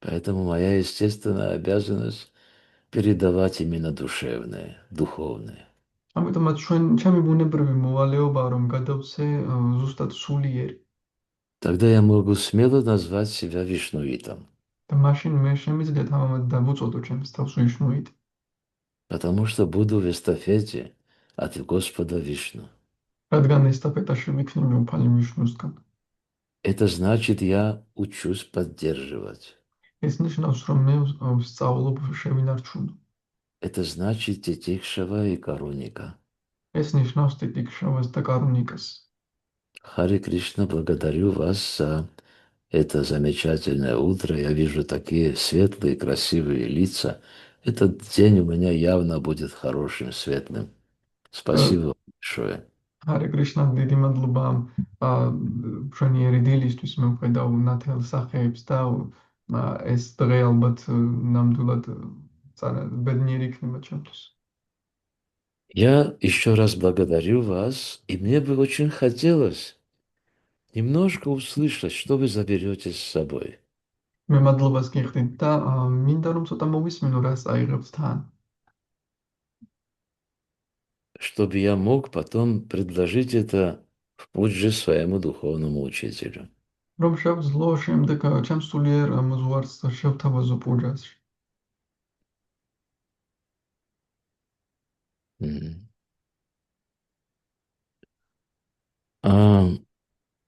Поэтому моя естественная обязанность передавать именно душевное, духовное. ამიტომაც ჩემი ბუნებრივი მოვალეობაა, რომ გადავცე ზუსტად სულიერი. Тогда я могу смело назвать себя вишнуитом. და მაშინ მე შემიძლია თამამად დავუწოდო ჩემს თავს ვიშნუით. Потому что буду в эстафете от Господа Вишну. რადგან ესტაფეტაში ვიქნები უფალი ვიშნუსგან. Это значит, я учусь поддерживать. ეს ნიშნავს, რომ მე ვსწავლობ შევინარჩუნო. Это значит Титикшава и Каруника. ეს ნიშნავს ტიტიქშავას და каруникас. Хари Кришна, благодарю вас за это замечательное утро. Я вижу такие светлые, красивые лица. Этот день у меня явно будет хорошим, светлым. Спасибо вам большое. ჰარე კრიშნა, დიდი მადლობა ჩვენიერი დილისთვის მე ვხედავ ნათელ სახეებს და ეს დღე ალბათ ნამდვილად ბედნიერი იქნება ჩემთვის. Я еще раз благодарю вас, и мне бы очень хотелось немножко услышать, что вы заберете с собой. მე მადლობას გიხდით და მინდა რომ ცოტა მოვისმინო, რას აიღებთ თან. Чтобы я мог потом предложить это в путь же своему духовному учителю. რომ შევძლო შემდეგ ჩემს სულიერ მოზვარს შევთავაზო პუჯაში.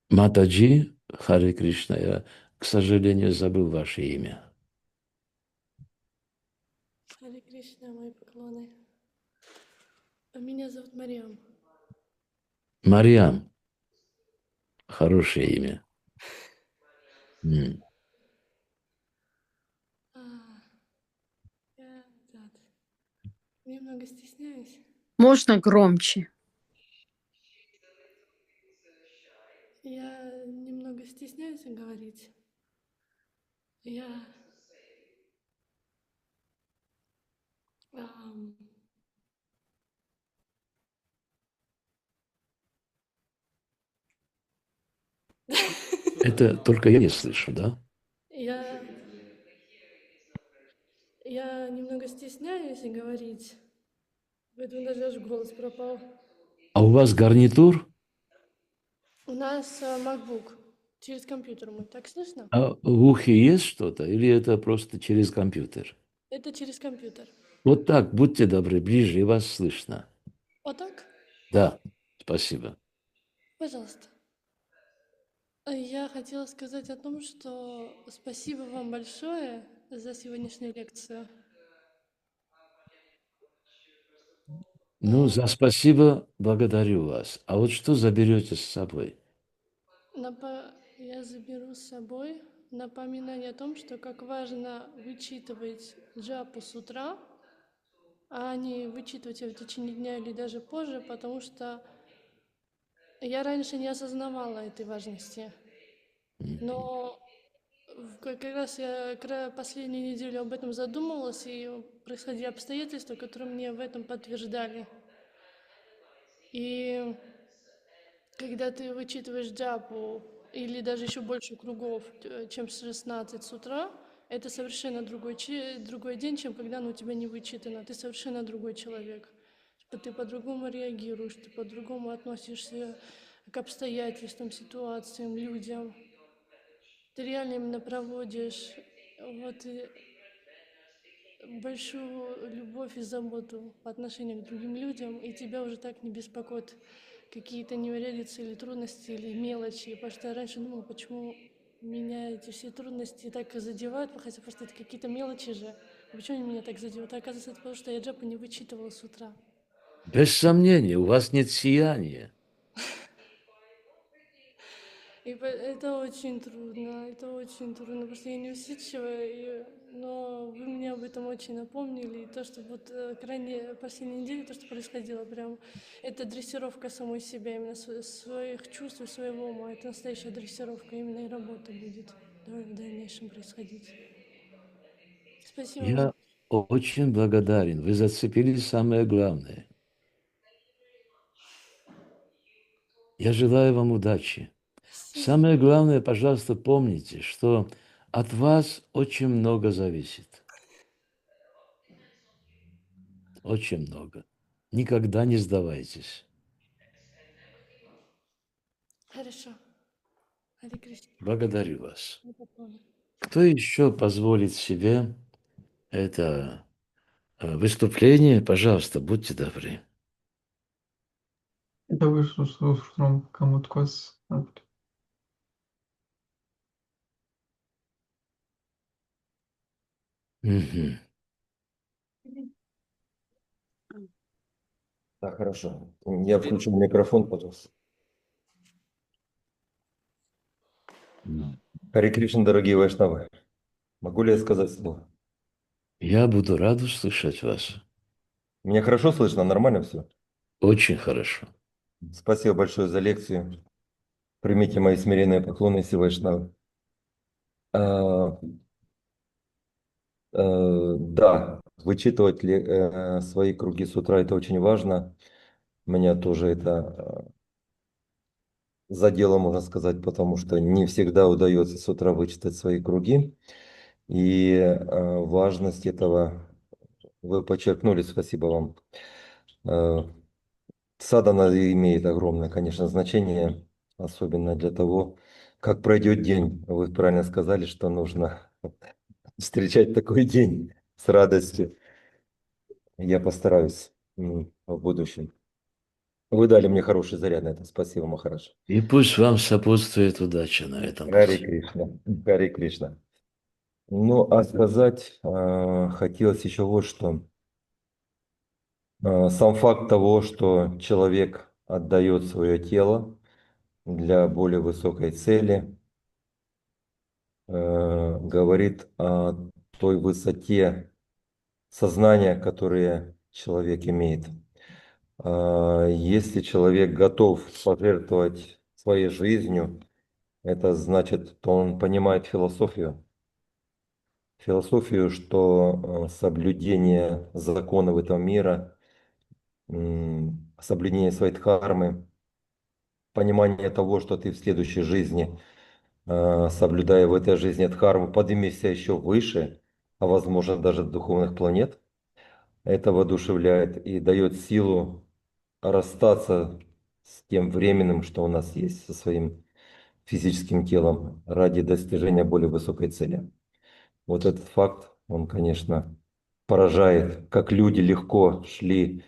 Матаджи, Харе Кришна, я, к сожалению, забыл ваше имя. Харе Кришна, мои поклоны. Меня зовут Мариам. Мариам. Хорошее имя. Я немного стесняюсь. Можно громче. Я немного стесняюсь говорить. Это только я не слышу, да? Я немного стесняюсь говорить. Поэтому даже аж голос пропал. А у вас гарнитур? У нас MacBook. Через компьютер мы. Так слышно? А в ухе есть что-то? Или это просто через компьютер? Это через компьютер. Вот так, будьте добры, ближе, и вас слышно. Вот так? Да, спасибо. Пожалуйста. Я хотела сказать о том, что спасибо вам большое за сегодняшнюю лекцию. Ну, за спасибо благодарю вас. А вот что заберете с собой? Я заберу с собой напоминание о том, что как важно вычитывать джапу с утра, а не вычитывать ее в течение дня или даже позже, потому что я раньше не осознавала этой важности. Но как раз я последнюю неделю об этом задумывалась, и происходили обстоятельства, которые мне в этом подтверждали. И когда ты вычитываешь джапу или даже еще больше кругов, чем с 16 с утра, это совершенно другой день, чем когда оно у тебя не вычитано. Ты совершенно другой человек. Типа ты по-другому реагируешь, ты по-другому относишься к обстоятельствам, ситуациям, людям. Ты реально именно проводишь вот большую любовь и заботу по отношению к другим людям, и тебя уже так не беспокоят какие-то неурядицы или трудности, или мелочи. Потому что я раньше думала, почему меня эти все трудности так задевают, хотя просто это какие-то мелочи же. А почему они меня так задевают? А оказывается, это потому, что я джапу не вычитывала с утра. Без сомнения, у вас нет сияния. Это очень трудно, потому что я не усидчивая, но вы мне об этом очень напомнили. И то, что вот крайне последней неделе, то, что происходило, прям это дрессировка самой себя, именно своих чувств и своего ума. Это настоящая дрессировка, именно и работа будет в дальнейшем происходить. Спасибо вам. Я очень благодарен. Вы зацепили самое главное. Я желаю вам удачи. Спасибо. Самое главное, пожалуйста, помните, что от вас очень много зависит. Очень много. Никогда не сдавайтесь. Хорошо. Харе Кришна. Благодарю вас. Я попробую. Кто еще позволит себе это выступление? Пожалуйста, будьте добры. და ვისურვებთ რომ გამოთქვას აქვთ. Мгм. Так, хорошо. Я включил микрофон, пожалуйста. Харе Кришна, дорогие вайшнавы. Могу ли я сказать слово? Я буду рад услышать вас. Меня хорошо слышно? Нормально все? Очень хорошо. Спасибо большое за лекцию. Примите мои смиренные поклоны, если вайшнавы. А, да, вычитывать свои круги с утра – это очень важно. Меня тоже это задело, можно сказать, потому что не всегда удается с утра вычитать свои круги. И важность этого вы подчеркнули, спасибо вам. Садхана имеет огромное, конечно, значение, особенно для того, как пройдет день. Вы правильно сказали, что нужно встречать такой день с радостью. Я постараюсь в будущем. Вы дали мне хороший заряд на это. Спасибо, Махарадж. И пусть вам сопутствует удача на этом Харе пути. Кришна. Харе Кришна. Ну, а сказать хотелось еще вот что. Сам факт того, что человек отдает свое тело для более высокой цели, говорит о той высоте сознания, которое человек имеет. Если человек готов пожертвовать своей жизнью, это значит, что он понимает философию. Философию, что соблюдение законов этого мира, соблюдение своей дхармы, понимание того, что ты в следующей жизни, соблюдая в этой жизни дхарму, поднимешься еще выше, а возможно даже до духовных планет, это воодушевляет и дает силу расстаться с тем временным, что у нас есть, со своим физическим телом ради достижения более высокой цели. Вот этот факт, он, конечно, поражает, как люди легко шли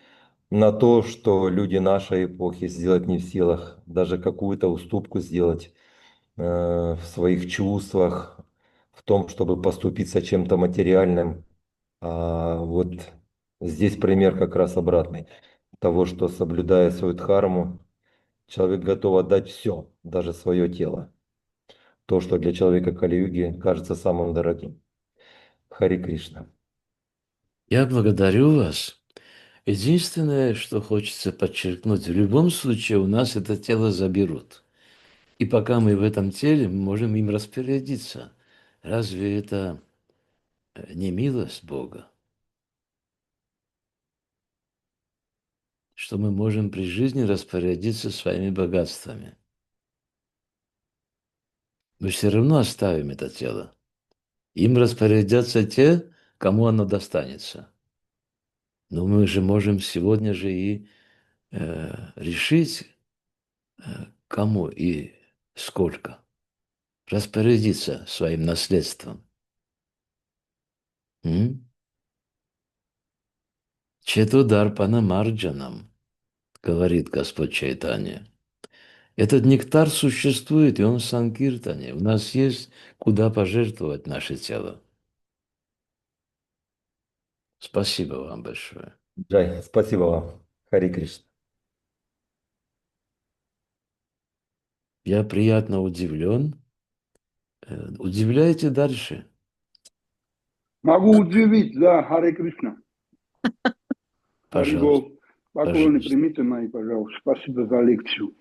на то, что люди нашей эпохи сделать не в силах, даже какую-то уступку сделать в своих чувствах, в том, чтобы поступиться чем-то материальным. А вот здесь пример как раз обратный. Того, что соблюдая свою дхарму, человек готов отдать все, даже свое тело. То, что для человека Кали-юги кажется самым дорогим. Хари Кришна. Я благодарю вас. Единственное, что хочется подчеркнуть, в любом случае у нас это тело заберут. И пока мы в этом теле, мы можем им распорядиться. Разве это не милость Бога? Что мы можем при жизни распорядиться своими богатствами. Мы все равно оставим это тело. Им распорядятся те, кому оно достанется. Но мы же можем сегодня же и решить, кому и сколько. Распорядиться своим наследством. Четудар панамарджанам, говорит Господь Чайтанья. Этот нектар существует, и он в Санкиртане. У нас есть куда пожертвовать наше тело. Спасибо вам большое. Джай, спасибо вам. Хари Кришна. Я приятно удивлен. Удивляйте дальше. Могу удивить, да, Харе Кришна. Пожалуйста. Харибол. Поклоны Пожалуйста. примите мои, пожалуйста. Спасибо за лекцию.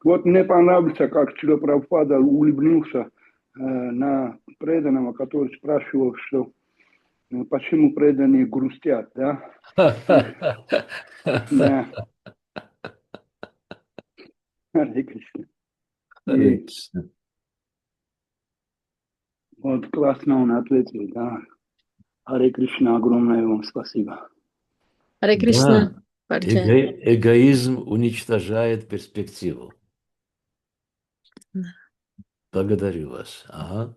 Вот мне понравился, как Чила Прабхупада улыбнулся на преданного, который спрашивал, что почему преданные грустят, да? Да, Харе Кришна. И вот классно он ответил, да. Харе Кришна, огромное вам спасибо. Харе Кришна, Да, Парчай. эгоизм уничтожает перспективу. Благодарю вас. Ага.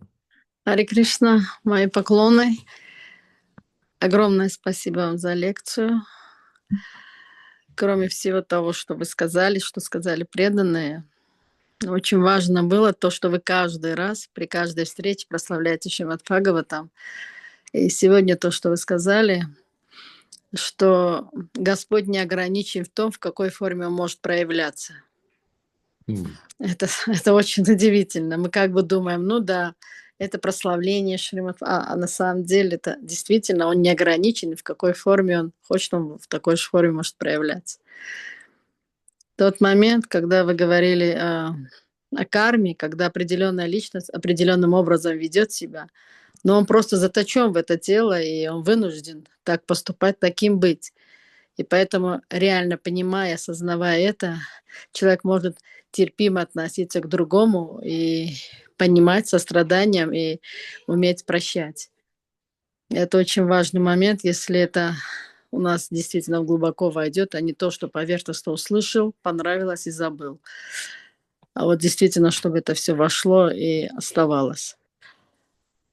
Харе Кришна, мои поклоны. Огромное спасибо вам за лекцию. Кроме всего того, что вы сказали, что сказали преданные, очень важно было то, что вы каждый раз, при каждой встрече прославляете Шримад Бхагаватам. И сегодня то, что вы сказали, что Господь не ограничен в том, в какой форме Он может проявляться. Это очень удивительно. Мы как бы думаем, ну да, это прославление Шримад, а на самом деле это действительно он не ограничен, в какой форме он хочет, он в такой же форме может проявляться. Тот момент, когда вы говорили о карме, когда определенная личность определенным образом ведет себя, но он просто заточен в это тело, и он вынужден так поступать, таким быть. И поэтому, реально понимая, осознавая это, человек может терпимо относиться к другому и понимать состраданием и уметь прощать. Это очень важный момент, если это у нас действительно глубоко войдет, а не то, что поверхностно услышал, понравилось и забыл. А вот действительно, чтобы это все вошло и оставалось.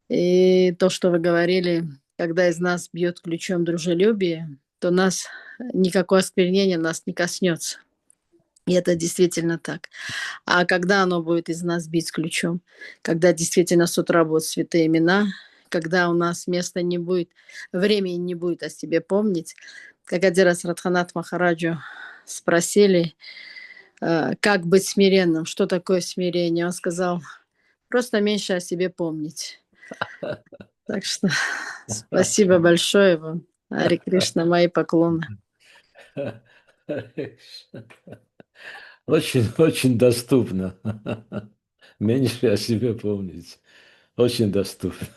И то, что вы говорили, когда из нас бьет ключом дружелюбие, то нас никакое осквернение нас не коснется. И это действительно так. А когда оно будет из нас бить ключом? Когда действительно с утра будут святые имена, когда у нас места не будет, времени не будет о себе помнить. Как один раз Радханат Махараджу спросили, как быть смиренным, что такое смирение. Он сказал, просто меньше о себе помнить. Так что спасибо большое вам. Ари Кришна, мои поклоны. Очень, очень доступно. Меньше о себе помнить. Очень доступно.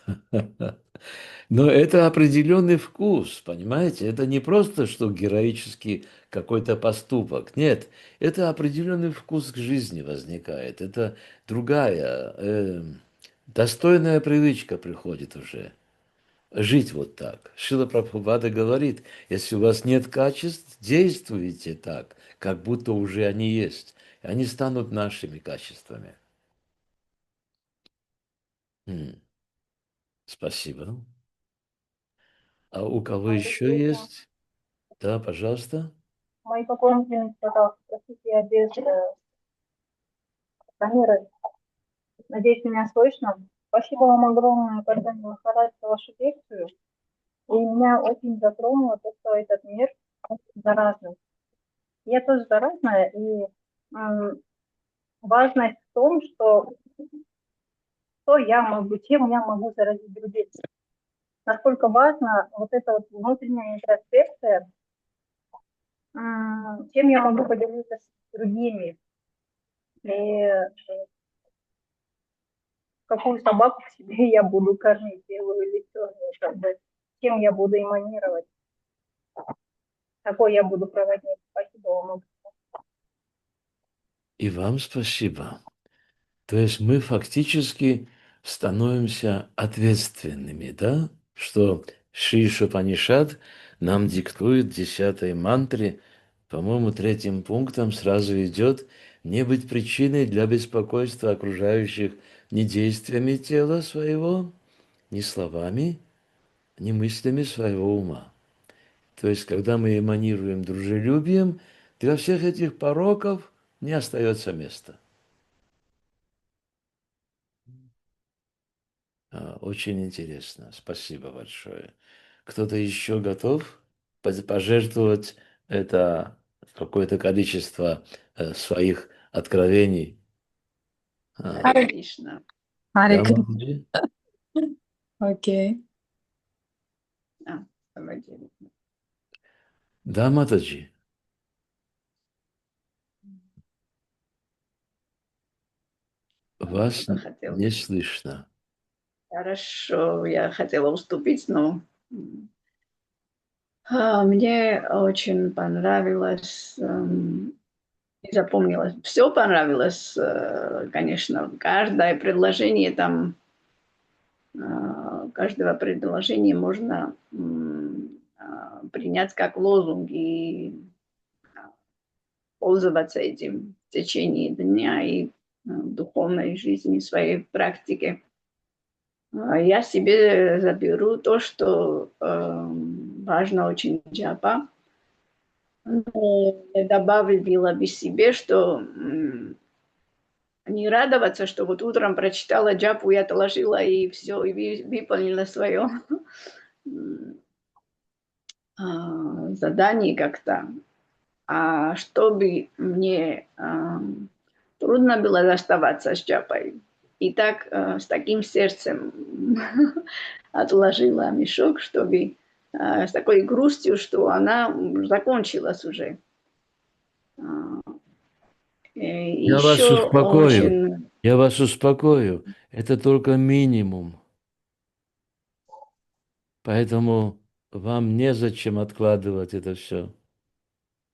Но это определенный вкус, понимаете? Это не просто, что героический какой-то поступок. Нет, это определенный вкус к жизни возникает. Это другая, достойная привычка приходит уже. Жить вот так. Шрила Прабхупада говорит, если у вас нет качеств, действуйте так, как будто уже они есть. И они станут нашими качествами. Спасибо. А у кого Мои еще дети, есть? Да, пожалуйста. мои поклонники сказал, спросите, я без камеры. Надеюсь, меня слышно. Спасибо вам огромное, Кардан Махарадж, за вашу лекцию. И меня очень затронуло то, что этот мир очень заразный. Я тоже заразная, и важность в том, что я могу, чем я могу заразить других. Насколько важно вот эта вот внутренняя интроспекция, чем я могу поделиться с другими, и какую собаку к себе я буду кормить, белую или черную, как бы, чем я буду эманировать, какой я буду проводник. Спасибо вам. И вам спасибо. То есть мы фактически становимся ответственными, да? Что Шри Шупанишад нам диктует в 10-й мантре, по-моему, 3-м пунктом сразу идет не быть причиной для беспокойства окружающих ни действиями тела своего, ни словами, ни мыслями своего ума. То есть, когда мы эманируем дружелюбием, для всех этих пороков не остается места. Очень интересно. Спасибо большое. Кто-то еще готов пожертвовать это какое-то количество своих откровений? Харе Кришна. Харе Да, Кришна. Матаджи? Окей. Давайте. Да, Матаджи. Вас Кто-то хотел. не слышно. Хорошо, я хотела уступить, но мне очень понравилось и запомнилось. Все понравилось, конечно. Каждое предложение там, каждого предложения можно принять как лозунг и пользоваться этим в течение дня и в духовной жизни, своей практике. Я себе заберу то, что важно очень джапа. Но я добавила бы себе, что не радоваться, что вот утром прочитала джапу, я отложила и все, и выполнила свое задание как-то. А чтобы мне трудно было оставаться с джапой. И так с таким сердцем отложила мешок, чтобы с такой грустью, что она закончилась уже. Я вас Еще успокою. очень... Я вас успокою. Это только минимум. Поэтому вам незачем откладывать это все.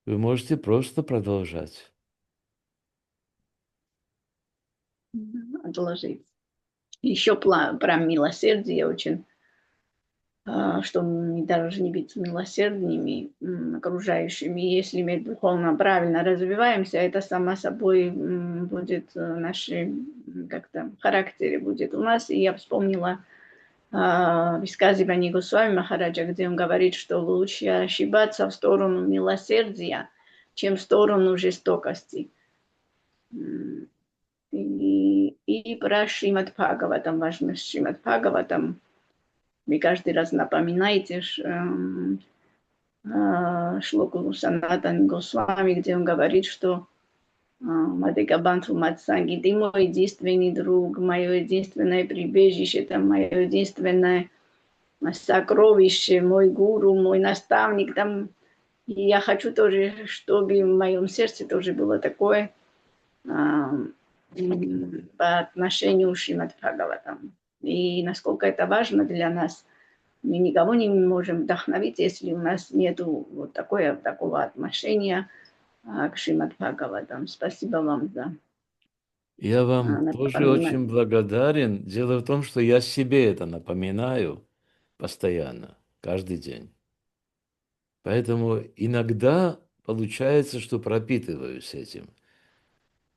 Вы можете просто продолжать. отложить. Еще про милосердие очень, что мы должны быть милосердными окружающими. Если мы духовно правильно развиваемся, это само собой будет в нашем как-то характере будет у нас. И я вспомнила высказывание Госвами Махараджа, где он говорит, что лучше ошибаться в сторону милосердия, чем в сторону жестокости. И про Шримад Бхагаватам, важность Шримад Бхагаватам. Вы каждый раз напоминаете шлоку Санатан Госвами, где он говорит, что Мадека Банту Мадсанги, ты мой единственный друг, мое единственное прибежище, это мое единственное сокровище, мой гуру, мой наставник. Там. И я хочу тоже, чтобы в моем сердце тоже было такое по отношению к Шримад Бхагаватам. И насколько это важно для нас. Мы никого не можем вдохновить, если у нас нет вот такого отношения к Шримад Бхагаватам. Спасибо вам за Я вам тоже напоминание. очень благодарен. Дело в том, что я себе это напоминаю постоянно, каждый день. Поэтому иногда получается, что пропитываюсь этим.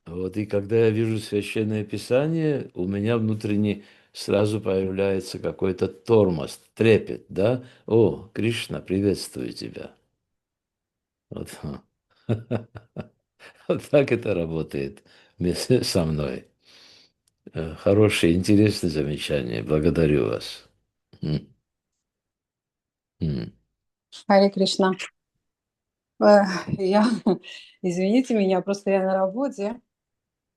Вот, и когда я вижу Священное Писание, у меня внутренне сразу появляется какой-то тормоз, трепет, да? О, Кришна, приветствую тебя. Вот, вот так это работает вместе со мной. Хорошее, интересное замечание. Благодарю вас. М, м. Харе Кришна. Э, Я, извините меня, просто я на работе.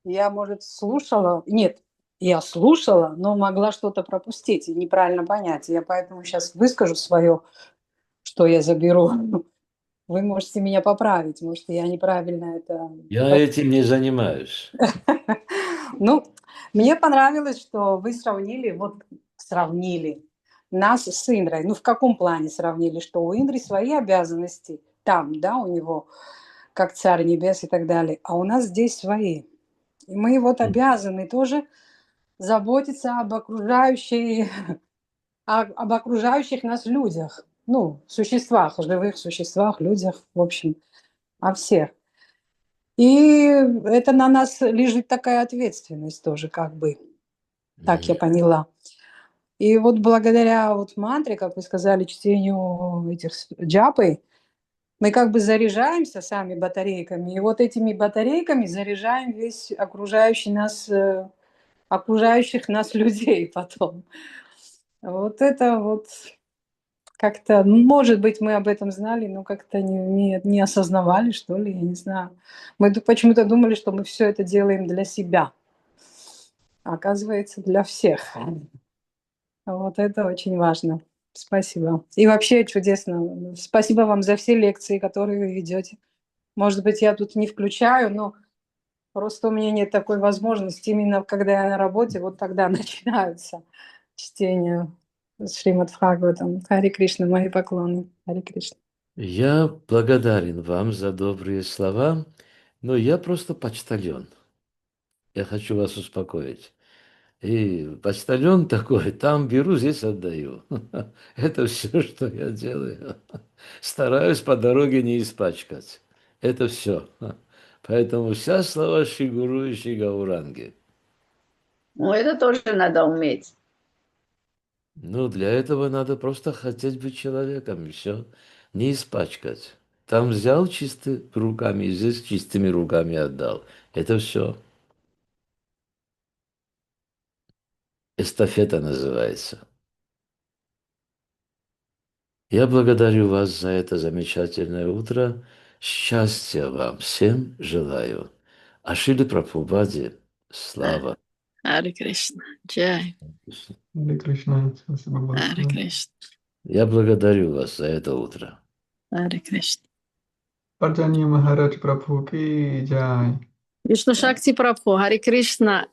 Я, может, слушала. Нет, я слушала, но могла что-то пропустить и неправильно понять. Я поэтому сейчас выскажу свое, что я заберу. Вы можете меня поправить, может, я неправильно это... Я этим не занимаюсь. Ну, мне понравилось, что вы сравнили нас с Индрой. Ну, в каком плане сравнили? Что у Индры свои обязанности там, да, у него, как царь небес и так далее, а у нас здесь свои. И мы вот обязаны тоже заботиться об окружающих нас людях, ну, существах, живых существах, людях, в общем, о всех. И это на нас лежит такая ответственность тоже, как бы, так я поняла. И вот благодаря вот мантре, как вы сказали, чтению этих джапы, мы как бы заряжаемся сами батарейками, и вот этими батарейками заряжаем весь окружающих нас людей потом. Вот это вот как-то, ну, может быть, мы об этом знали, но как-то не осознавали, что ли, я не знаю. Мы почему-то думали, что мы все это делаем для себя, а оказывается, для всех. Вот это очень важно. Спасибо. И вообще чудесно. Спасибо вам за все лекции, которые вы ведете. Может быть, я тут не включаю, но просто у меня нет такой возможности. Именно когда я на работе, вот тогда начинаются чтения Шримад Бхагаватам. Харе Кришна, мои поклоны. Харе Кришна. Я благодарен вам за добрые слова, но я просто почтальон. Я хочу вас успокоить. И почтальон такой, там беру, здесь отдаю. Это все, что я делаю. Стараюсь по дороге не испачкать. Это все. Поэтому вся слава Шигуру и Шигауранги. Ну, это тоже надо уметь. Ну, для этого надо просто хотеть быть человеком, и все. Не испачкать. Там взял чистыми руками, и здесь чистыми руками отдал. Это все. Эстафета называется. Я благодарю вас за это замечательное утро. Счастья вам всем желаю. Ашили Прабхупаде слава. Харе Кришна. Джай. Харе Кришна, спасибо Харе большое. Кришна. Я благодарю вас за это утро. Харе Кришна. Парджанья Махарадж Прабху ки джай. Вишну Шакти Прабху. Харе Кришна.